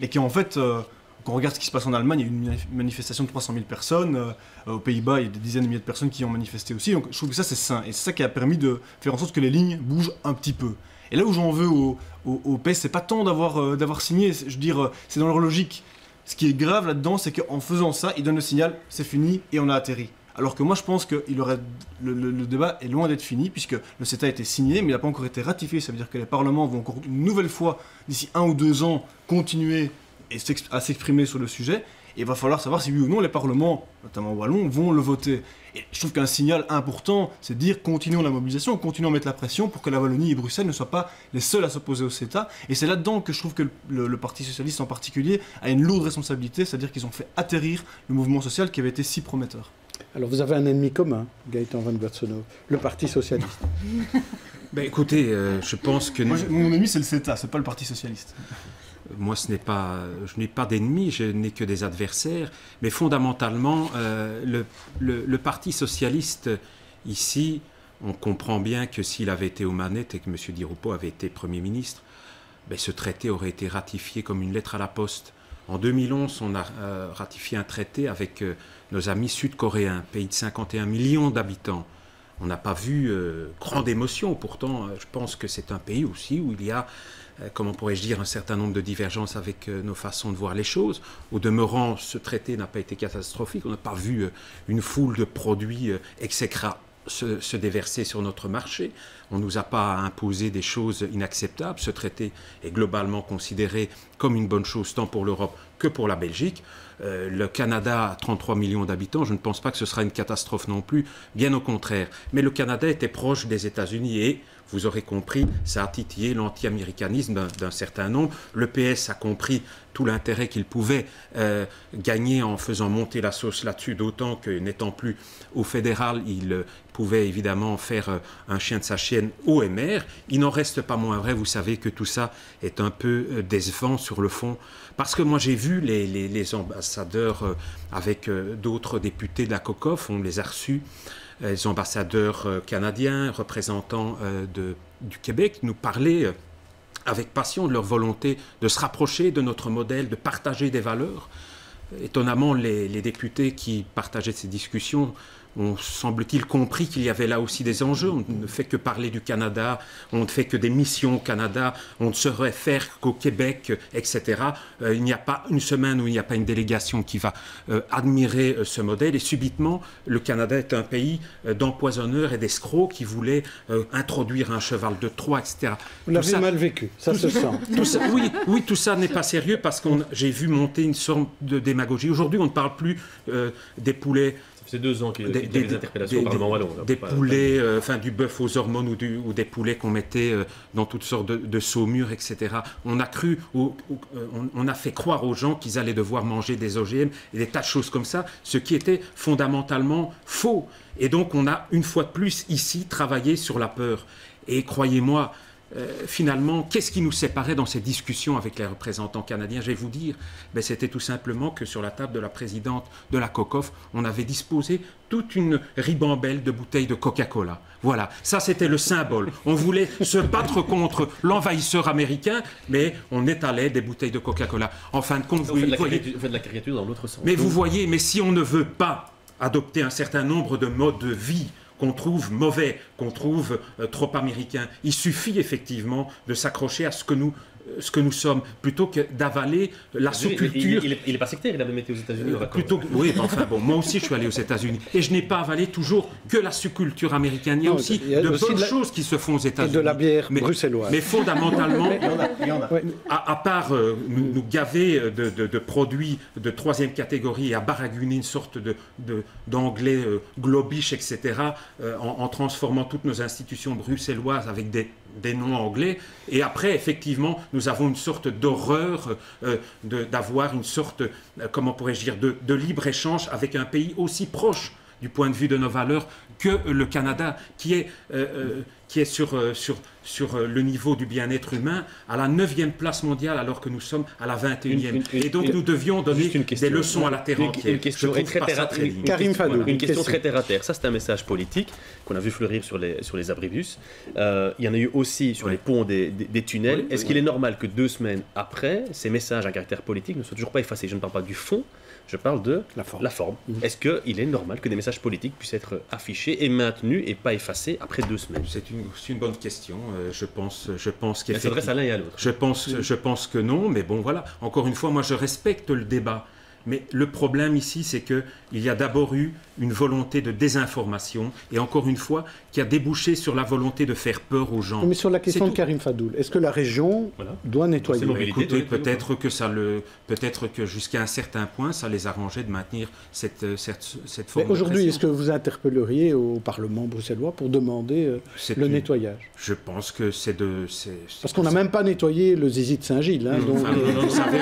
et qui en fait, quand on regarde ce qui se passe en Allemagne, il y a eu une manifestation de 300 000 personnes, aux Pays-Bas, il y a des dizaines de milliers de personnes qui ont manifesté aussi, donc je trouve que ça c'est sain, et c'est ça qui a permis de faire en sorte que les lignes bougent un petit peu. Et là où j'en veux au PS, c'est pas tant d'avoir signé, je veux dire, c'est dans leur logique. Ce qui est grave là-dedans, c'est qu'en faisant ça, ils donnent le signal, c'est fini et on a atterri. Alors que moi, je pense que le débat est loin d'être fini, puisque le CETA a été signé, mais il n'a pas encore été ratifié. Ça veut dire que les parlements vont encore une nouvelle fois, d'ici 1 ou 2 ans, continuer à s'exprimer sur le sujet. Et il va falloir savoir si oui ou non les parlements, notamment wallons, vont le voter. Et je trouve qu'un signal important, c'est de dire continuons la mobilisation, continuons à mettre la pression pour que la Wallonie et Bruxelles ne soient pas les seuls à s'opposer au CETA. Et c'est là-dedans que je trouve que le Parti Socialiste en particulier a une lourde responsabilité, c'est-à-dire qu'ils ont fait atterrir le mouvement social qui avait été si prometteur. Alors vous avez un ennemi commun, Gaëtan Van Guatsonov, le Parti Socialiste. Écoutez, je pense que... Moi, mon ennemi c'est le CETA, c'est pas le Parti Socialiste. Moi, je n'ai pas d'ennemis, je n'ai que des adversaires. Mais fondamentalement, le Parti socialiste, ici, on comprend bien que s'il avait été aux manettes et que M. Di Rupo avait été Premier ministre, ce traité aurait été ratifié comme une lettre à la poste. En 2011, on a ratifié un traité avec nos amis sud-coréens, pays de 51 millions d'habitants. On n'a pas vu grande émotion. Pourtant, je pense que c'est un pays aussi où il y a... comment pourrais-je dire, un certain nombre de divergences avec nos façons de voir les choses. Au demeurant, ce traité n'a pas été catastrophique. On n'a pas vu une foule de produits se déverser sur notre marché. On ne nous a pas imposé des choses inacceptables. Ce traité est globalement considéré comme une bonne chose tant pour l'Europe que pour la Belgique. Le Canada a 33 millions d'habitants. Je ne pense pas que ce sera une catastrophe non plus, bien au contraire. Mais le Canada était proche des États-Unis et, vous aurez compris, ça a titillé l'anti-américanisme d'un certain nombre. Le PS a compris tout l'intérêt qu'il pouvait gagner en faisant monter la sauce là-dessus, d'autant que, n'étant plus au fédéral, il pouvait évidemment faire un chien de sa chienne haut et mer. Il n'en reste pas moins vrai, vous savez, que tout ça est un peu décevant sur le fond. Parce que moi, j'ai vu les ambassadeurs avec d'autres députés de la COCOF, on les a reçus, les ambassadeurs canadiens, représentants du Québec, nous parler avec passion de leur volonté de se rapprocher de notre modèle, de partager des valeurs. Étonnamment, les députés qui partageaient ces discussions ont, semble-t-il, compris qu'il y avait là aussi des enjeux. On ne fait que parler du Canada, on ne fait que des missions au Canada, on ne se réfère qu'au Québec, etc. Il n'y a pas une semaine où il n'y a pas une délégation qui va admirer ce modèle. Et subitement, le Canada est un pays d'empoisonneurs et d'escrocs qui voulaient introduire un cheval de Troie, etc. Vous l'avez mal vécu, ça se sent. Oui, tout ça n'est pas sérieux parce que j'ai vu monter une sorte de démagogie. Aujourd'hui, on ne parle plus des poulets. C'est 2 ans qu'il y a des interpellations au Parlement wallon. Des poulets, du bœuf aux hormones ou des poulets qu'on mettait dans toutes sortes de saumures, etc. On a fait croire aux gens qu'ils allaient devoir manger des OGM et des tas de choses comme ça, ce qui était fondamentalement faux. Et donc on a une fois de plus ici travaillé sur la peur. Et croyez-moi, finalement, qu'est-ce qui nous séparait dans ces discussions avec les représentants canadiens? Je vais vous dire, c'était tout simplement que sur la table de la présidente de la COCOF, on avait disposé toute une ribambelle de bouteilles de Coca-Cola. Voilà, ça c'était le symbole. On voulait se battre contre l'envahisseur américain, mais on étalait des bouteilles de Coca-Cola. En fin de compte, vous faites de la caricature dans l'autre sens. Mais vous voyez, mais si on ne veut pas adopter un certain nombre de modes de vie qu'on trouve mauvais, qu'on trouve trop américains. Il suffit effectivement de s'accrocher à ce que nous sommes, plutôt que d'avaler la sous-culture. Il n'est pas sectaire, il a même été aux États-Unis. Oui, mais enfin bon, moi aussi je suis allé aux États-Unis. Et je n'ai pas avalé toujours que la sous-culture américaine. Il y a aussi de bonnes choses qui se font aux États-Unis. Et de la bière bruxelloise. Mais fondamentalement, à part nous gaver de produits de 3e catégorie et à baragouiner une sorte d'anglais globish, etc., en transformant toutes nos institutions bruxelloises avec des noms anglais. Et après, effectivement, nous avons une sorte d'horreur d'avoir une sorte, comment pourrais-je dire, de libre-échange avec un pays aussi proche du point de vue de nos valeurs que le Canada, qui est sur le niveau du bien-être humain à la 9e place mondiale alors que nous sommes à la 21e. Et donc nous devions donner des leçons à la terre entière. Une question très terre à terre. Ça, c'est un message politique qu'on a vu fleurir sur les abribus. Il y en a eu aussi sur les ponts des tunnels. Est-ce qu'il est normal que 2 semaines après, ces messages à caractère politique ne soient toujours pas effacés? Je ne parle pas du fond, je parle de la forme. Est-ce qu'il est normal que des messages politiques puissent être affichés et maintenus et pas effacés après 2 semaines? C'est une bonne question. Je pense qu'elle s'adresse à l'un et à l'autre. Je pense que non, mais bon, voilà. Encore une fois, moi, je respecte le débat. Mais le problème ici, c'est qu'il y a d'abord eu une volonté de désinformation, et encore une fois, qui a débouché sur la volonté de faire peur aux gens. Mais sur la question de Karim Fadoul, est-ce que la région doit nettoyer? Écoutez, peut-être que jusqu'à un certain point, ça les arrangeait de maintenir cette forme. Mais aujourd'hui, est-ce que vous interpelleriez au Parlement bruxellois pour demander le nettoyage? Je pense que c'est parce qu'on n'a même pas nettoyé le zizi de Saint-Gilles. Hein, donc, vous savez,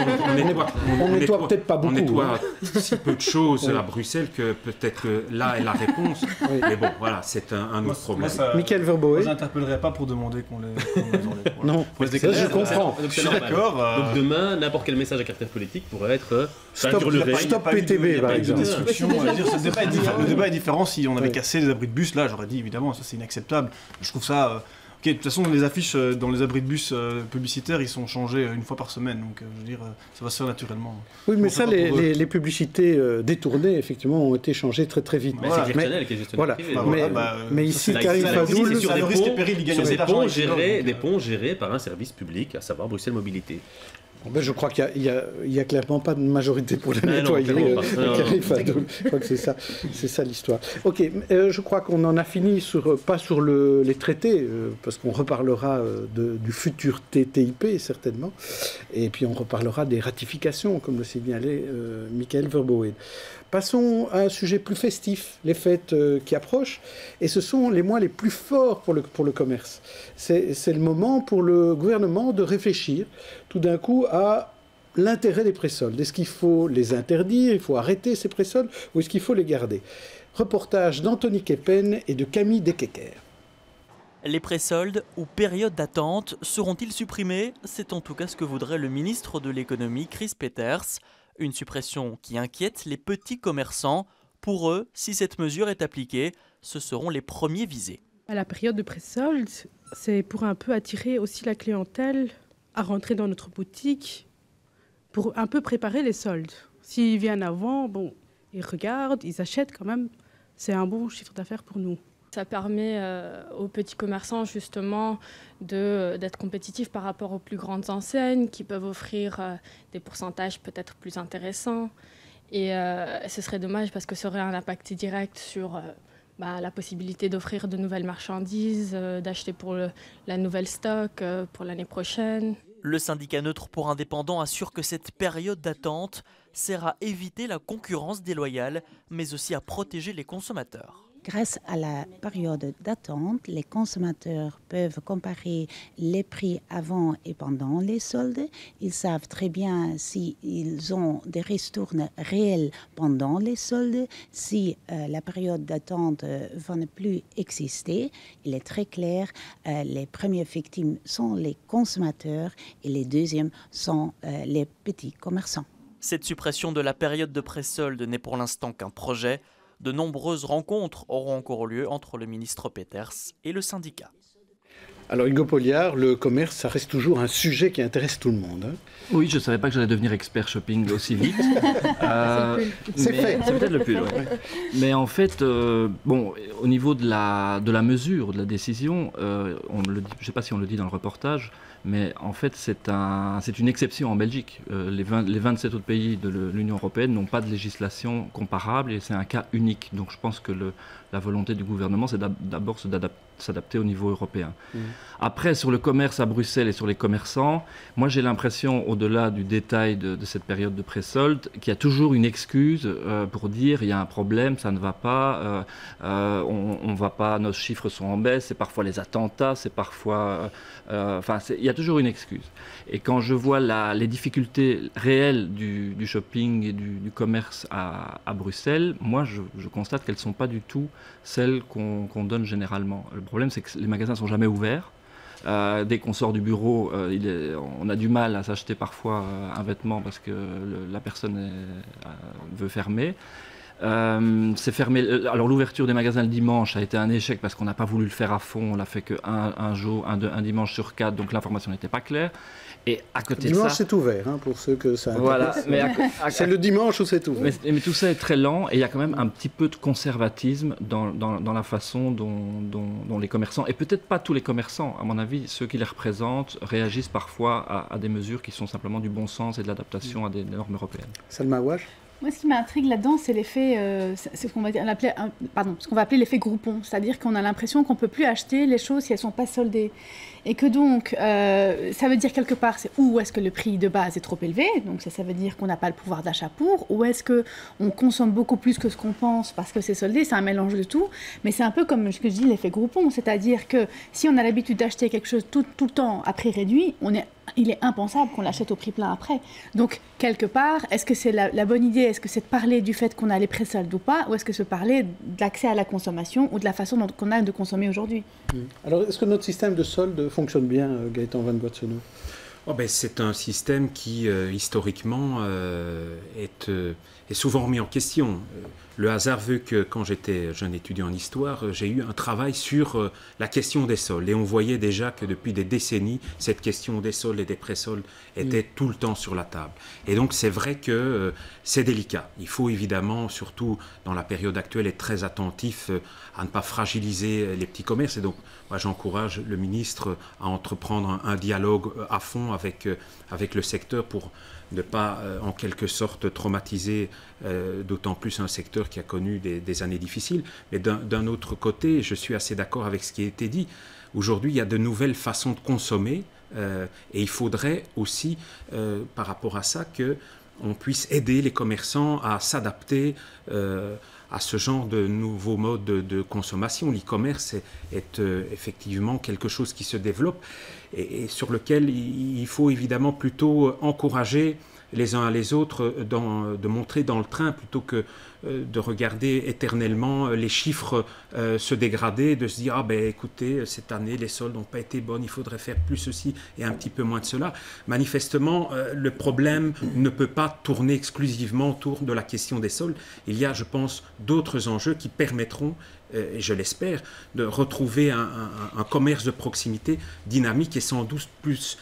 on nettoie peut-être pas beaucoup. On nettoie si peu de choses à Bruxelles que peut-être que là est la réponse. Oui. Mais bon, voilà, c'est un autre problème. Michael Verboe. Je n'interpellerai pas pour demander qu'on les enlève. Non, ça, je comprends. Donc, je suis d'accord. Donc demain, n'importe quel message à caractère politique pourrait être Stop PTB, par exemple. Le débat est différent. Si on avait cassé les abris de bus, là, j'aurais dit évidemment, ça c'est inacceptable. Je trouve ça. De toute façon, les affiches dans les abris de bus publicitaires, ils sont changés une fois par semaine. Donc, je veux dire, ça va se faire naturellement. Oui, mais ça, les publicités détournées, détournées, ont été changées très très vite. Voilà. C'est Kirchner qui est gestionnaire privé. Mais ici, Karim Fadoul, sur des ponts gérés par un service public, à savoir Bruxelles Mobilité. Je crois qu'il n'y a clairement pas de majorité pour le nettoyer. Je crois que c'est ça l'histoire. Ok, je crois qu'on en a fini, pas sur les traités, parce qu'on reparlera du futur TTIP, certainement. Et puis on reparlera des ratifications, comme le signalait Michael Verboen. Passons à un sujet plus festif, les fêtes qui approchent, et ce sont les mois les plus forts pour le commerce. C'est le moment pour le gouvernement de réfléchir tout d'un coup à l'intérêt des présoldes. Est-ce qu'il faut les interdire, il faut arrêter ces présoldes, ou est-ce qu'il faut les garder? Reportage d'Anthony Keppen et de Camille Dekeker. Les présoldes ou périodes d'attente seront-ils supprimés? C'est en tout cas ce que voudrait le ministre de l'économie Chris Peters. Une suppression qui inquiète les petits commerçants. Pour eux, si cette mesure est appliquée, ce seront les premiers visés. À la période de présolde, c'est pour un peu attirer aussi la clientèle à rentrer dans notre boutique, pour un peu préparer les soldes. S'ils viennent avant, bon, ils regardent, ils achètent quand même. C'est un bon chiffre d'affaires pour nous. Ça permet aux petits commerçants justement d'être compétitifs par rapport aux plus grandes enseignes qui peuvent offrir des pourcentages peut-être plus intéressants. Et ce serait dommage parce que ça aurait un impact direct sur la possibilité d'offrir de nouvelles marchandises, d'acheter pour la nouvelle stock pour l'année prochaine. Le syndicat neutre pour indépendants assure que cette période d'attente sert à éviter la concurrence déloyale, mais aussi à protéger les consommateurs. Grâce à la période d'attente, les consommateurs peuvent comparer les prix avant et pendant les soldes. Ils savent très bien s'ils ont des ristournes réelles pendant les soldes. Si la période d'attente va ne plus exister, il est très clair, les premières victimes sont les consommateurs et les deuxièmes sont les petits commerçants. Cette suppression de la période de présolde n'est pour l'instant qu'un projet. De nombreuses rencontres auront encore lieu entre le ministre Peters et le syndicat. Alors Hugo Polliard, le commerce, ça reste toujours un sujet qui intéresse tout le monde. Hein. Oui, je ne savais pas que j'allais devenir expert shopping aussi vite. C'est fait. C'est peut-être le pull, ouais. Mais en fait, au niveau de la mesure, de la décision, on le dit, je ne sais pas si on le dit dans le reportage, mais en fait, c'est une exception en Belgique. Les 27 autres pays de l'Union européenne n'ont pas de législation comparable et c'est un cas unique. Donc je pense que la volonté du gouvernement, c'est d'abord s'adapter au niveau européen. Après, sur le commerce à Bruxelles et sur les commerçants, moi j'ai l'impression, au-delà du détail de cette période de présolde, qu'il y a toujours une excuse pour dire il y a un problème, ça ne va pas, on va pas, nos chiffres sont en baisse, c'est parfois les attentats, c'est parfois... il y a toujours une excuse. Et quand je vois les difficultés réelles du shopping et du commerce à Bruxelles, moi je constate qu'elles ne sont pas du tout celles qu'on donne généralement. Le problème, c'est que les magasins ne sont jamais ouverts. Dès qu'on sort du bureau, on a du mal à s'acheter parfois un vêtement parce que la personne veut fermer. C'est fermé. Alors l'ouverture des magasins le dimanche a été un échec parce qu'on n'a pas voulu le faire à fond. On l'a fait un dimanche sur 4, donc l'information n'était pas claire. Et à côté dimanche, de ça, c'est ouvert pour ceux que ça intéresse. Voilà, mais c'est le dimanche où c'est ouvert. Mais tout ça est très lent et il y a quand même un petit peu de conservatisme dans la façon dont les commerçants, et peut-être pas tous les commerçants, à mon avis, ceux qui les représentent, réagissent parfois à des mesures qui sont simplement du bon sens et de l'adaptation à des normes européennes. Salma Ouache. Moi, ce qui m'intrigue là-dedans, c'est l'effet, c'est ce qu'on va appeler l'effet groupon. C'est-à-dire qu'on a l'impression qu'on ne peut plus acheter les choses si elles ne sont pas soldées. Et que donc, ça veut dire quelque part, c'est où est-ce que le prix de base est trop élevé, donc ça veut dire qu'on n'a pas le pouvoir d'achat pour, ou est-ce qu'on consomme beaucoup plus que ce qu'on pense parce que c'est soldé, c'est un mélange de tout. Mais c'est un peu comme ce que je dis, l'effet groupon, c'est-à-dire que si on a l'habitude d'acheter quelque chose tout le temps à prix réduit, il est impensable qu'on l'achète au prix plein après. Donc, quelque part, est-ce que c'est la bonne idée? Est-ce que c'est de parler du fait qu'on a les présoldes ou pas? Ou est-ce que c'est de parler de l'accès à la consommation ou de la façon qu'on a de consommer aujourd'hui? Alors, est-ce que notre système de solde fonctionne bien, Gaëtan Van Boissonneau? C'est un système qui, historiquement, est souvent remis en question. Le hasard veut que quand j'étais jeune étudiant en histoire, j'ai eu un travail sur la question des soldes. Et on voyait déjà que depuis des décennies, cette question des soldes et des pré-soldes était tout le temps sur la table. Et donc c'est vrai que c'est délicat. Il faut évidemment, surtout dans la période actuelle, être très attentif à ne pas fragiliser les petits commerces. Et donc moi j'encourage le ministre à entreprendre un dialogue à fond avec le secteur pour ne pas en quelque sorte traumatiser d'autant plus un secteur qui a connu des années difficiles. Mais d'un autre côté, je suis assez d'accord avec ce qui a été dit. Aujourd'hui, il y a de nouvelles façons de consommer et il faudrait aussi, par rapport à ça, qu'on puisse aider les commerçants à s'adapter à ce genre de nouveaux modes de consommation. L'e-commerce est effectivement quelque chose qui se développe et sur lequel il faut évidemment plutôt encourager les uns à les autres de montrer dans le train plutôt que de regarder éternellement les chiffres se dégrader, de se dire « Ah ben écoutez, cette année les soldes n'ont pas été bonnes, il faudrait faire plus ceci et un petit peu moins de cela ». Manifestement, le problème ne peut pas tourner exclusivement autour de la question des soldes. Il y a, je pense, d'autres enjeux qui permettront, et je l'espère, de retrouver un commerce de proximité dynamique et sans doute plus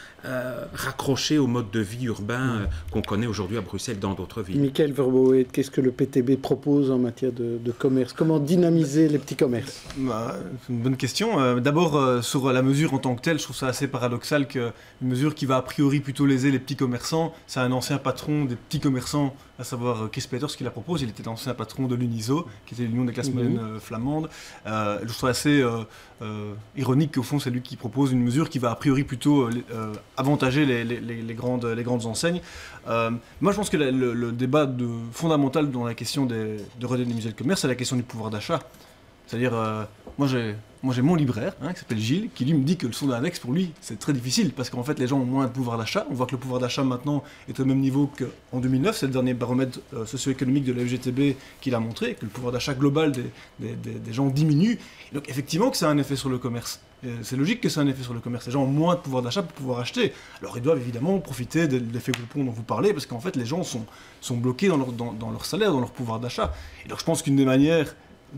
raccroché au mode de vie urbain qu'on connaît aujourd'hui à Bruxelles dans d'autres villes. Michael Verboet, qu'est-ce que le PTB propose en matière de commerce? Comment dynamiser les petits commerces? C'est une bonne question. D'abord, sur la mesure en tant que telle, je trouve ça assez paradoxal qu'une mesure qui va a priori plutôt léser les petits commerçants, c'est un ancien patron des petits commerçants, à savoir Chris Peters, qui la propose. Il était l'ancien patron de l'UNISO, qui était l'Union des classes moyennes flamandes. Je trouve assez ironique qu'au fond, c'est lui qui propose une mesure qui va a priori plutôt avantager les grandes enseignes. Moi, je pense que le débat fondamental dans la question de redynamiser le commerce, c'est la question du pouvoir d'achat. C'est-à-dire, moi j'ai mon libraire, qui s'appelle Gilles, qui lui me dit que le solde index, pour lui, c'est très difficile, parce qu'en fait, les gens ont moins de pouvoir d'achat. On voit que le pouvoir d'achat, maintenant, est au même niveau qu'en 2009. C'est le dernier baromètre socio-économique de la FGTB qui l'a montré, que le pouvoir d'achat global des gens diminue. Et donc, effectivement, que ça a un effet sur le commerce. C'est logique que ça ait un effet sur le commerce. Les gens ont moins de pouvoir d'achat pour pouvoir acheter. Alors, ils doivent évidemment profiter de l'effet groupon dont vous parlez, parce qu'en fait, les gens sont bloqués dans leur salaire, dans leur pouvoir d'achat. Et donc, je pense qu'une des manières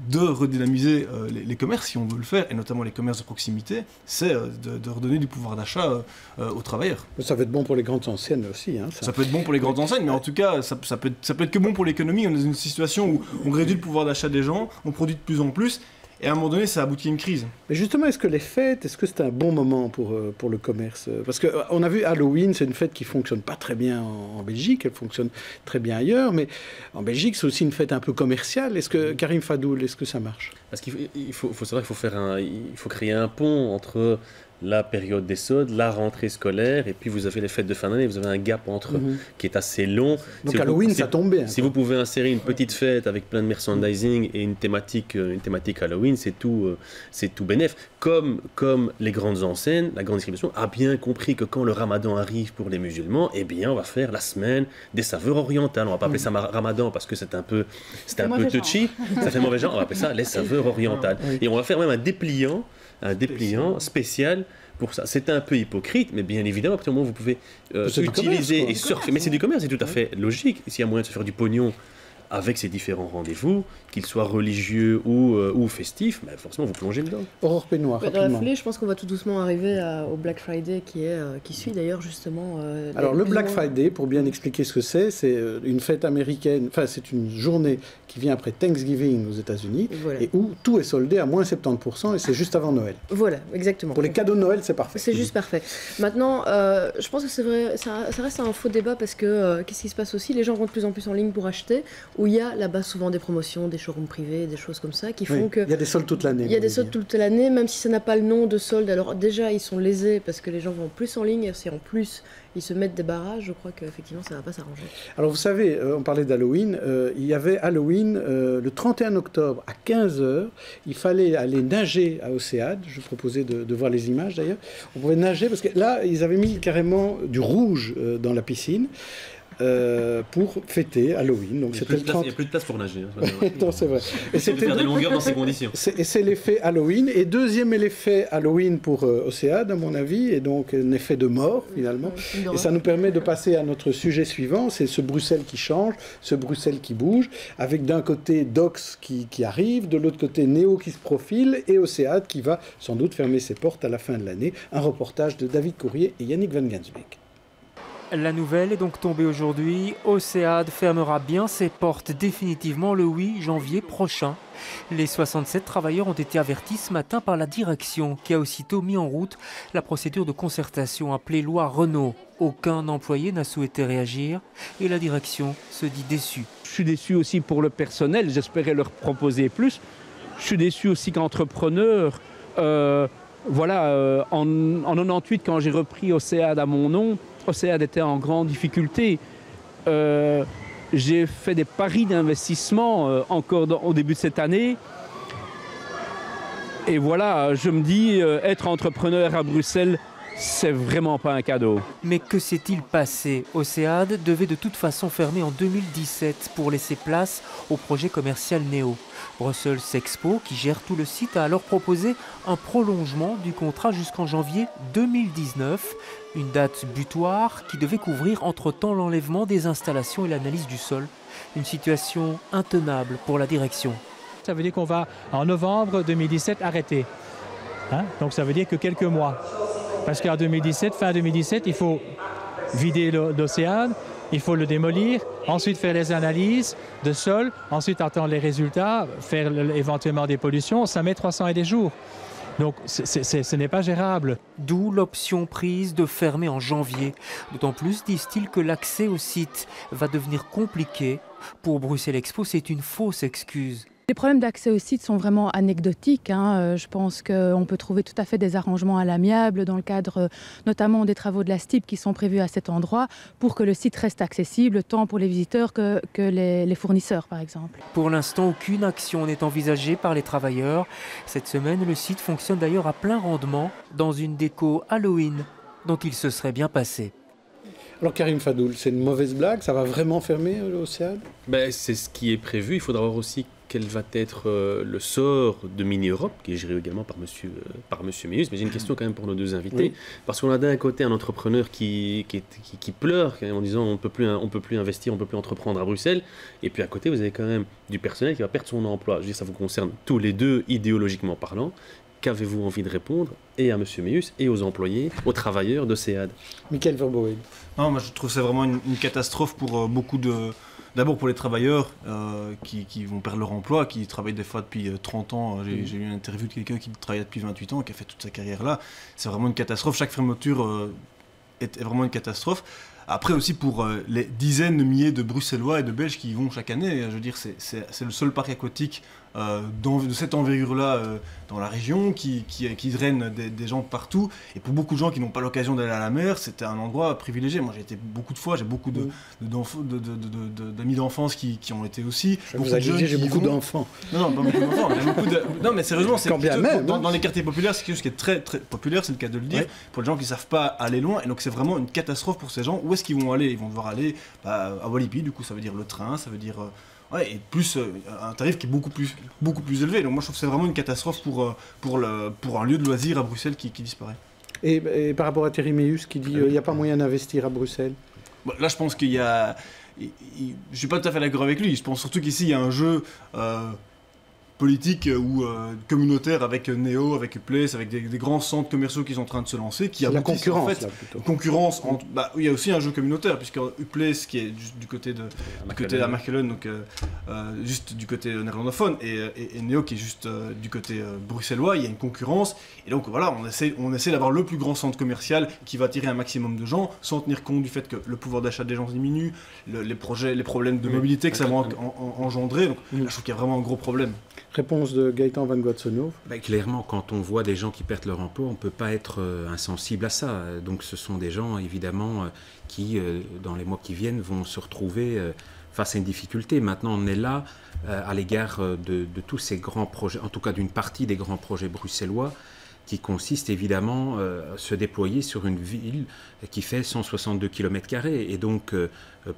de redynamiser les commerces, si on veut le faire, et notamment les commerces de proximité, c'est de redonner du pouvoir d'achat aux travailleurs. Ça peut être bon pour les grandes enseignes aussi. Ça peut être bon pour les grandes enseignes, mais en tout cas, ça peut être que bon pour l'économie. On est dans une situation où on réduit le pouvoir d'achat des gens, on produit de plus en plus, et à un moment donné, ça aboutit à une crise. Mais justement, est-ce que les fêtes, est-ce que c'est un bon moment pour le commerce? Parce qu'on a vu Halloween, c'est une fête qui ne fonctionne pas très bien en Belgique, elle fonctionne très bien ailleurs, mais en Belgique, c'est aussi une fête un peu commerciale. Est-ce que, Karim Fadoul, est-ce que ça marche? Parce qu'il faut savoir qu'il faut créer un pont entre la période des soldes, la rentrée scolaire, et puis vous avez les fêtes de fin d'année, vous avez un gap entre qui est assez long. Donc Halloween, ça tombe bien. Si vous pouvez insérer une petite fête avec plein de merchandising et une thématique Halloween, c'est tout bénef. Comme les grandes enseignes, la grande distribution a bien compris que quand le Ramadan arrive pour les musulmans, eh bien on va faire la semaine des saveurs orientales. On va pas appeler ça Ramadan parce que c'est un peu touchy, ça fait mauvais genre. On va appeler ça les saveurs orientales. Et on va faire même un dépliant spécial pour ça. C'est un peu hypocrite, mais bien évidemment, à partir du moment où vous pouvez utiliser et surfer, mais c'est du commerce, c'est tout à fait logique. S'il y a moyen de se faire du pognon avec ces différents rendez-vous, qu'ils soient religieux ou festifs, mais forcément vous plongez dedans. Aurore Pénoir, dans la foulée, je pense qu'on va tout doucement arriver au Black Friday qui suit d'ailleurs justement... Alors le Black Friday, pour bien expliquer ce que c'est une fête américaine, enfin c'est une journée qui vient après Thanksgiving aux États-Unis, et où tout est soldé à moins 70%, et c'est juste avant Noël. Voilà, exactement. Pour les cadeaux de Noël, c'est parfait. C'est juste parfait. Maintenant, je pense que c'est vrai, ça reste un faux débat parce que qu'est-ce qui se passe aussi? Les gens vont de plus en plus en ligne pour acheter, où il y a là-bas souvent des promotions, des showrooms privés, des choses comme ça qui font que... Il y a des soldes toute l'année. Il y a des soldes toute l'année, même si ça n'a pas le nom de solde. Alors déjà, ils sont lésés parce que les gens vont plus en ligne, et si en plus ils se mettent des barrages, je crois qu'effectivement ça ne va pas s'arranger. Alors vous savez, on parlait d'Halloween, il y avait Halloween le 31 octobre à 15h, il fallait aller nager à Océade, je proposais de voir les images d'ailleurs, on pouvait nager parce que là ils avaient mis carrément du rouge dans la piscine. pour fêter Halloween. Donc il n'y a plus de place pour nager. Non, c'est vrai. Et c'était faire des longueurs dans ces conditions. Et c'est l'effet Halloween. Et deuxième effet Halloween pour Océade, à mon avis, et donc un effet de mort, finalement. Et ça nous permet de passer à notre sujet suivant, c'est ce Bruxelles qui change, ce Bruxelles qui bouge, avec d'un côté Docs qui arrive, de l'autre côté Néo qui se profile, et Océade qui va sans doute fermer ses portes à la fin de l'année. Un reportage de David Courrier et Yannick Van Gansbeek. La nouvelle est donc tombée aujourd'hui. Océade fermera bien ses portes définitivement le 8 janvier prochain. Les 67 travailleurs ont été avertis ce matin par la direction qui a aussitôt mis en route la procédure de concertation appelée loi Renault. Aucun employé n'a souhaité réagir et la direction se dit déçue. Je suis déçu aussi pour le personnel, j'espérais leur proposer plus. Je suis déçu aussi qu'entrepreneur. En 98, quand j'ai repris Océade à mon nom, Océade était en grande difficulté. J'ai fait des paris d'investissement encore au début de cette année. Et voilà, je me dis, être entrepreneur à Bruxelles, c'est vraiment pas un cadeau. Mais que s'est-il passé? Océade devait de toute façon fermer en 2017 pour laisser place au projet commercial Néo. Brussels Expo, qui gère tout le site, a alors proposé un prolongement du contrat jusqu'en janvier 2019, une date butoir qui devait couvrir entre-temps l'enlèvement des installations et l'analyse du sol. Une situation intenable pour la direction. Ça veut dire qu'on va en novembre 2017 arrêter. Donc ça veut dire que quelques mois. Parce qu'en 2017, fin 2017, il faut vider l'Océade, il faut le démolir, ensuite faire les analyses de sol, ensuite attendre les résultats, faire éventuellement des pollutions. Ça met 300 et des jours. Donc ce n'est pas gérable. D'où l'option prise de fermer en janvier. D'autant plus, disent-ils, que l'accès au site va devenir compliqué. Pour Bruxelles Expo, c'est une fausse excuse. Les problèmes d'accès au site sont vraiment anecdotiques. Je pense qu'on peut trouver tout à fait des arrangements à l'amiable dans le cadre notamment des travaux de la STIP qui sont prévus à cet endroit pour que le site reste accessible tant pour les visiteurs que les fournisseurs par exemple. Pour l'instant, aucune action n'est envisagée par les travailleurs. Cette semaine, le site fonctionne d'ailleurs à plein rendement dans une déco Halloween dont il se serait bien passé. Alors Karim Fadoul, c'est une mauvaise blague? Ça va vraiment fermer l'Océade? C'est ce qui est prévu. Il faudra voir aussi quel va être le sort de Mini-Europe, qui est géré également par monsieur Méus. Mais j'ai une question quand même pour nos deux invités. Oui. Parce qu'on a d'un côté un entrepreneur qui pleure en disant on peut plus investir, on ne peut plus entreprendre à Bruxelles. Et puis à côté, vous avez quand même du personnel qui va perdre son emploi. Je veux dire, ça vous concerne tous les deux, idéologiquement parlant. Qu'avez-vous envie de répondre et à M. Méus et aux employés, aux travailleurs d'Océade? Michael Verboen. Non, moi je trouve que c'est vraiment une catastrophe pour beaucoup de... D'abord pour les travailleurs qui vont perdre leur emploi, qui travaillent des fois depuis 30 ans. J'ai eu une interview de quelqu'un qui travaillait depuis 28 ans, qui a fait toute sa carrière là. C'est vraiment une catastrophe. Chaque fermeture est vraiment une catastrophe. Après aussi pour les dizaines de milliers de Bruxellois et de Belges qui y vont chaque année. Je veux dire, c'est le seul parc aquatique de cette envergure-là dans la région qui draine des gens de partout. Et pour beaucoup de gens qui n'ont pas l'occasion d'aller à la mer, c'était un endroit privilégié. Moi, j'ai été beaucoup de fois, j'ai beaucoup d'amis d'enfance qui ont été aussi. Vous avez dit j'ai beaucoup d'enfants. Non, pas beaucoup d'enfants. Non, mais sérieusement, dans les quartiers populaires, c'est quelque chose qui est très, très populaire, c'est le cas de le dire, pour les gens qui ne savent pas aller loin. Et donc, c'est vraiment une catastrophe pour ces gens. Où est-ce qu'ils vont aller? Ils vont devoir aller à Walibi, du coup, ça veut dire le train, ça veut dire... et plus un tarif qui est beaucoup plus élevé. Donc moi je trouve que c'est vraiment une catastrophe pour un lieu de loisirs à Bruxelles qui disparaît. Et par rapport à Thierry Méus qui dit il n'y a pas moyen d'investir à Bruxelles? Là je pense qu'il y a... Je ne suis pas tout à fait d'accord avec lui. Je pense surtout qu'ici il y a un jeu politique ou communautaire avec Néo, avec Uplace, avec des grands centres commerciaux qui sont en train de se lancer, qui la concurrence, en fait, concurrence entre, il y a aussi un jeu communautaire puisque Uplace qui est juste du côté de la Mechelen, donc juste du côté néerlandophone, et Néo qui est juste du côté bruxellois, il y a une concurrence et donc voilà, on essaie d'avoir le plus grand centre commercial qui va attirer un maximum de gens sans tenir compte du fait que le pouvoir d'achat des gens diminue, les problèmes de mobilité que ça va engendrer, donc je trouve qu'il y a vraiment un gros problème. Réponse de Gaëtan Van Guatsonov. Clairement, quand on voit des gens qui perdent leur emploi, on ne peut pas être insensible à ça. Donc ce sont des gens, évidemment, qui, dans les mois qui viennent, vont se retrouver face à une difficulté. Maintenant, on est là à l'égard de tous ces grands projets, en tout cas d'une partie des grands projets bruxellois, qui consiste évidemment à se déployer sur une ville qui fait 162 km². Et donc,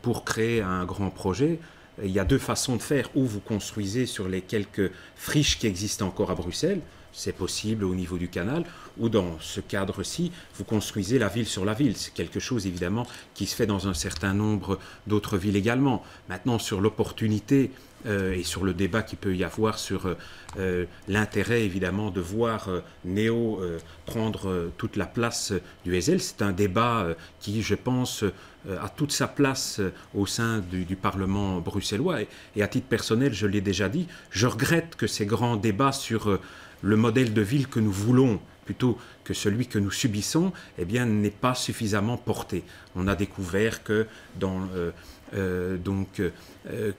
pour créer un grand projet, il y a deux façons de faire. Ou vous construisez sur les quelques friches qui existent encore à Bruxelles, c'est possible au niveau du canal, ou dans ce cadre-ci, vous construisez la ville sur la ville. C'est quelque chose évidemment qui se fait dans un certain nombre d'autres villes également. Maintenant, sur l'opportunité et sur le débat qu'il peut y avoir sur l'intérêt évidemment de voir Neo prendre toute la place du Heysel, c'est un débat qui, je pense, a toute sa place au sein du Parlement bruxellois. Et à titre personnel, je l'ai déjà dit, je regrette que ces grands débats sur le modèle de ville que nous voulons plutôt que celui que nous subissons, eh bien, n'est pas suffisamment porté. On a découvert que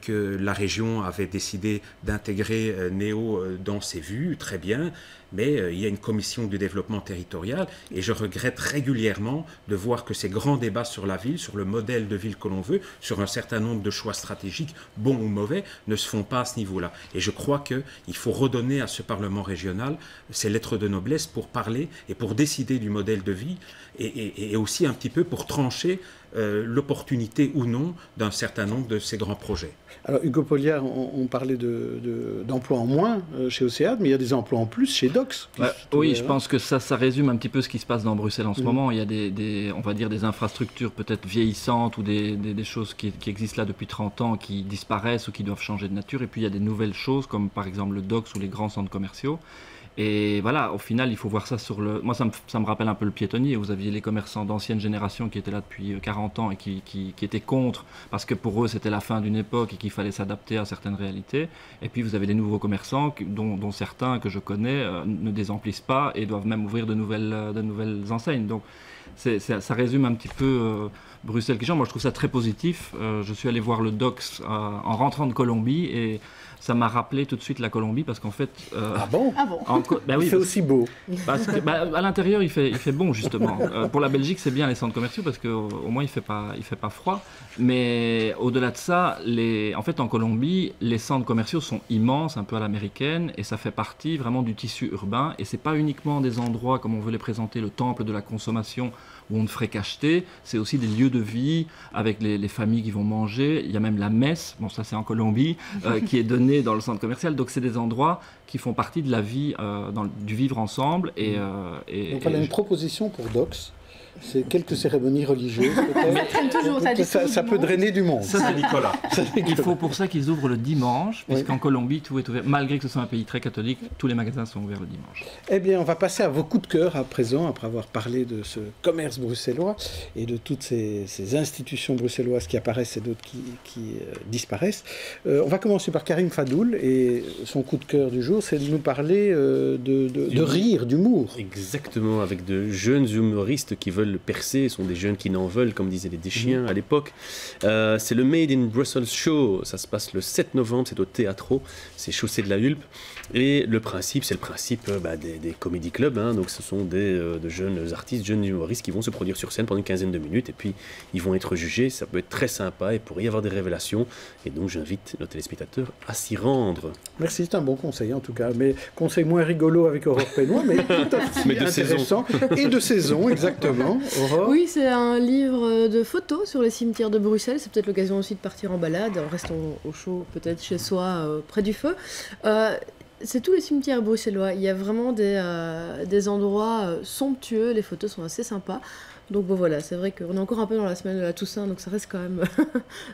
que la région avait décidé d'intégrer Neo dans ses vues, très bien, mais il y a une commission du développement territorial et je regrette régulièrement de voir que ces grands débats sur la ville, sur le modèle de ville que l'on veut, sur un certain nombre de choix stratégiques, bons ou mauvais, ne se font pas à ce niveau-là. Et je crois qu'il faut redonner à ce Parlement régional ses lettres de noblesse pour parler et pour décider du modèle de vie et aussi un petit peu pour trancher l'opportunité ou non d'un certain nombre de ces grands projets. Alors Hugo Polliard, on parlait d'emplois en moins chez Océade, mais il y a des emplois en plus chez Dox. Oui, je pense que ça résume un petit peu ce qui se passe dans Bruxelles en ce moment. Il y a on va dire des infrastructures peut-être vieillissantes ou des choses qui existent là depuis 30 ans qui disparaissent ou qui doivent changer de nature. Et puis il y a des nouvelles choses comme par exemple le Dox ou les grands centres commerciaux. Et voilà, au final, il faut voir ça sur le... Moi, ça me rappelle un peu le piétonnier. Vous aviez les commerçants d'ancienne génération qui étaient là depuis 40 ans et qui étaient contre, parce que pour eux, c'était la fin d'une époque et qu'il fallait s'adapter à certaines réalités. Et puis, vous avez les nouveaux commerçants, dont certains que je connais ne désemplissent pas et doivent même ouvrir de nouvelles enseignes. Donc, ça résume un petit peu Bruxelles qui change. Moi, je trouve ça très positif. Je suis allé voir le Dox en rentrant de Colombie et... Ça m'a rappelé tout de suite la Colombie parce qu'en fait... ah bon, oui, il fait aussi beau. Parce que, à l'intérieur, il fait bon, justement. Pour la Belgique, c'est bien les centres commerciaux parce qu'au moins, il fait pas froid. Mais au-delà de ça, en fait, en Colombie, les centres commerciaux sont immenses, un peu à l'américaine, et ça fait partie vraiment du tissu urbain. Et c'est pas uniquement des endroits, comme on veut les présenter, le temple de la consommation, où on ne ferait qu'acheter, c'est aussi des lieux de vie avec les familles qui vont manger. Il y a même la messe, bon ça c'est en Colombie, qui est donnée dans le centre commercial. Donc c'est des endroits qui font partie de la vie, du vivre ensemble. Donc on a une proposition pour Dox. C'est quelques cérémonies religieuses, peut-être. Ça peut drainer du monde. Ça, c'est Nicolas. Il faut pour ça qu'ils ouvrent le dimanche, puisqu'en Colombie, tout est ouvert. Malgré que ce soit un pays très catholique, tous les magasins sont ouverts le dimanche. Eh bien, on va passer à vos coups de cœur à présent, après avoir parlé de ce commerce bruxellois et de toutes ces institutions bruxelloises qui apparaissent et d'autres qui disparaissent. On va commencer par Karim Fadoul, et son coup de cœur du jour, c'est de nous parler de rire, d'humour. Exactement, avec de jeunes humoristes qui veulent le percer, sont des jeunes qui n'en veulent, comme disaient les Deschiens à l'époque. C'est le Made in Brussels Show, ça se passe le 7 novembre, c'est au Théâtro, c'est Chaussée de la Hulpe. Et le principe, c'est le principe des comédie clubs, hein. Donc ce sont de jeunes artistes, jeunes humoristes qui vont se produire sur scène pendant une quinzaine de minutes et puis ils vont être jugés, ça peut être très sympa et pourrait y avoir des révélations. Et donc j'invite nos téléspectateurs à s'y rendre. Merci, c'est un bon conseil en tout cas, mais conseil moins rigolo avec Aurore Pénois, mais tout à fait intéressant. Et de saison, exactement. Aurore. Oui, c'est un livre de photos sur les cimetières de Bruxelles, c'est peut-être l'occasion aussi de partir en balade, en restant au chaud peut-être chez soi, près du feu. C'est tous les cimetières bruxellois. Il y a vraiment des endroits somptueux. Les photos sont assez sympas. Donc bon, voilà, c'est vrai qu'on est encore un peu dans la semaine de la Toussaint, donc ça reste quand même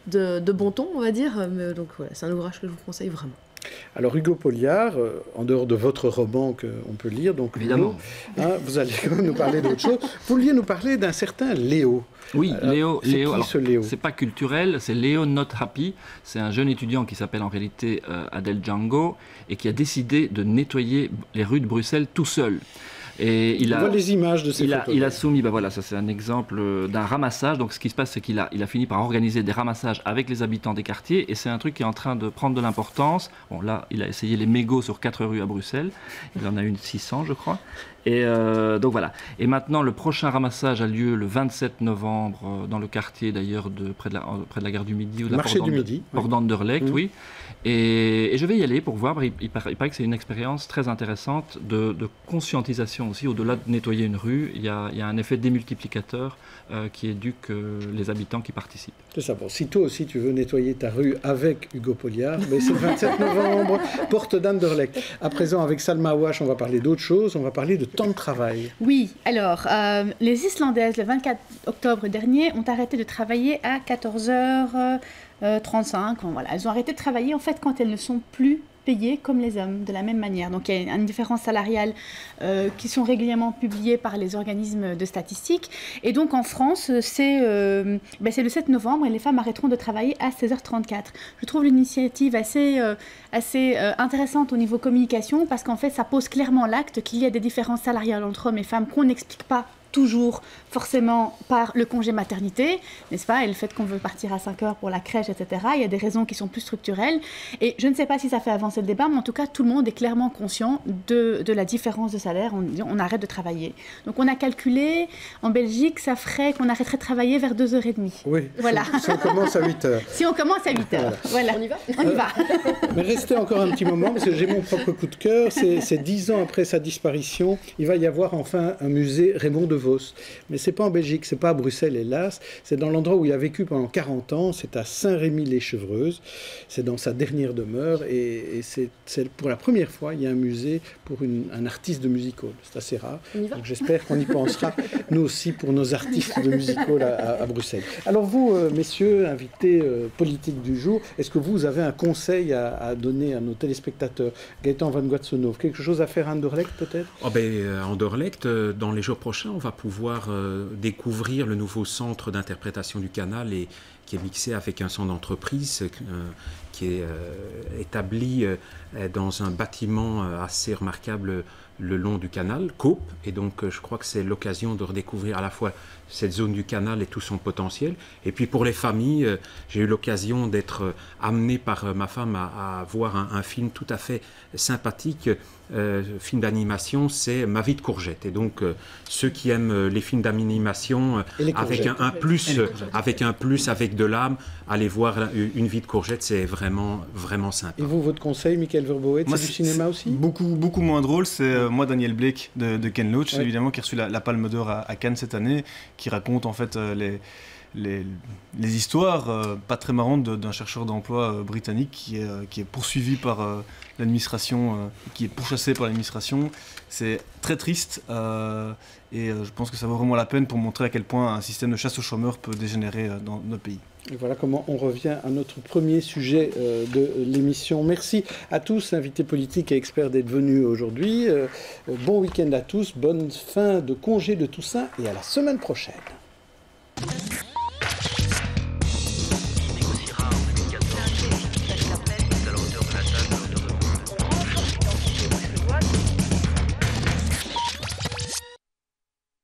de bon ton, on va dire. Mais donc voilà, c'est un ouvrage que je vous conseille vraiment. Alors Hugo Polliard, en dehors de votre roman qu'on peut lire, donc évidemment, vous allez quand même nous parler d'autre chose. Vous vouliez nous parler d'un certain Léo. Oui, Léo. Alors, Léo, c'est pas culturel, c'est Léo Not Happy. C'est un jeune étudiant qui s'appelle en réalité Adel Django et qui a décidé de nettoyer les rues de Bruxelles tout seul. Et on voit les images de ces photos. Il a soumis, voilà, ça c'est un exemple d'un ramassage. Donc ce qui se passe, c'est qu'il a fini par organiser des ramassages avec les habitants des quartiers, et c'est un truc qui est en train de prendre de l'importance. Bon, là, il a essayé les mégots sur 4 rues à Bruxelles. Il en a eu 600, je crois. Et donc voilà. Et maintenant, le prochain ramassage a lieu le 27 novembre dans le quartier d'ailleurs près de la gare du Midi ou de la Porte d'Anderlecht, oui. Et je vais y aller pour voir. Il paraît que c'est une expérience très intéressante de conscientisation aussi, au-delà de nettoyer une rue, il y a un effet démultiplicateur qui est dû que les habitants qui participent. C'est ça. Bon, si toi aussi tu veux nettoyer ta rue avec Hugo Polliard, mais c'est le 27 novembre, porte d'Anderlecht. À présent, avec Salma Awash, on va parler d'autre chose, on va parler de temps de travail. Oui, alors, les Islandaises, le 24 octobre dernier, ont arrêté de travailler à 14h35. Voilà, elles ont arrêté de travailler, en fait, quand elles ne sont plus payées comme les hommes, de la même manière. Donc il y a une différence salariale qui sont régulièrement publiées par les organismes de statistiques. Et donc en France, c'est le 7 novembre et les femmes arrêteront de travailler à 16h34. Je trouve l'initiative assez intéressante au niveau communication parce qu'en fait, ça pose clairement l'acte qu'il y a des différences salariales entre hommes et femmes qu'on n'explique pas toujours forcément par le congé maternité, n'est-ce pas, et le fait qu'on veut partir à 5 heures pour la crèche, etc. Il y a des raisons qui sont plus structurelles. Et je ne sais pas si ça fait avancer le débat, mais en tout cas, tout le monde est clairement conscient de la différence de salaire. On arrête de travailler. Donc on a calculé, en Belgique, ça ferait qu'on arrêterait de travailler vers 2h30. Oui, voilà. Si on commence à 8h. Si on commence à 8h, voilà. On y va. On y va. Mais restez encore un petit moment, parce que j'ai mon propre coup de cœur. C'est 10 ans après sa disparition. Il va y avoir enfin un musée Raymond DeVos. Mais c'est pas en Belgique, c'est pas à Bruxelles, hélas. C'est dans l'endroit où il a vécu pendant 40 ans. C'est à Saint-Rémy-les-Chevreuses. C'est dans sa dernière demeure. Et c'est pour la première fois, il y a un musée pour un artiste de music hall. C'est assez rare. Donc j'espère qu'on y pensera, nous aussi, pour nos artistes de music hall à Bruxelles. Alors vous, messieurs, invités politiques du jour, est-ce que vous avez un conseil à donner à nos téléspectateurs? Gaëtan Van Guatsonov, quelque chose à faire à Anderlecht peut-être? Anderlecht, dans les jours prochains, on va pouvoir découvrir le nouveau centre d'interprétation du canal qui est mixé avec un centre d'entreprise qui est établi dans un bâtiment assez remarquable le long du canal, Coop, et donc je crois que c'est l'occasion de redécouvrir à la fois cette zone du canal et tout son potentiel. Et puis pour les familles, j'ai eu l'occasion d'être amené par ma femme à voir un film tout à fait sympathique, film d'animation, c'est Ma vie de courgette. Et donc ceux qui aiment les films d'animation avec un plus, avec de l'âme, allez voir Une vie de courgette, c'est vraiment, vraiment sympa. Et vous, votre conseil, Michael Verboet, c'est du cinéma aussi? Beaucoup moins drôle, c'est moi Daniel Blake de Ken Loach, évidemment, qui a reçu la Palme d'Or à Cannes cette année, qui raconte en fait les histoires pas très marrantes d'un chercheur d'emploi britannique qui est poursuivi par l'administration, qui est pourchassé par l'administration. C'est très triste et je pense que ça vaut vraiment la peine pour montrer à quel point un système de chasse aux chômeurs peut dégénérer dans notre pays. Et voilà comment on revient à notre premier sujet de l'émission. Merci à tous, invités politiques et experts, d'être venus aujourd'hui. Bon week-end à tous, bonne fin de congé de Toussaint et à la semaine prochaine.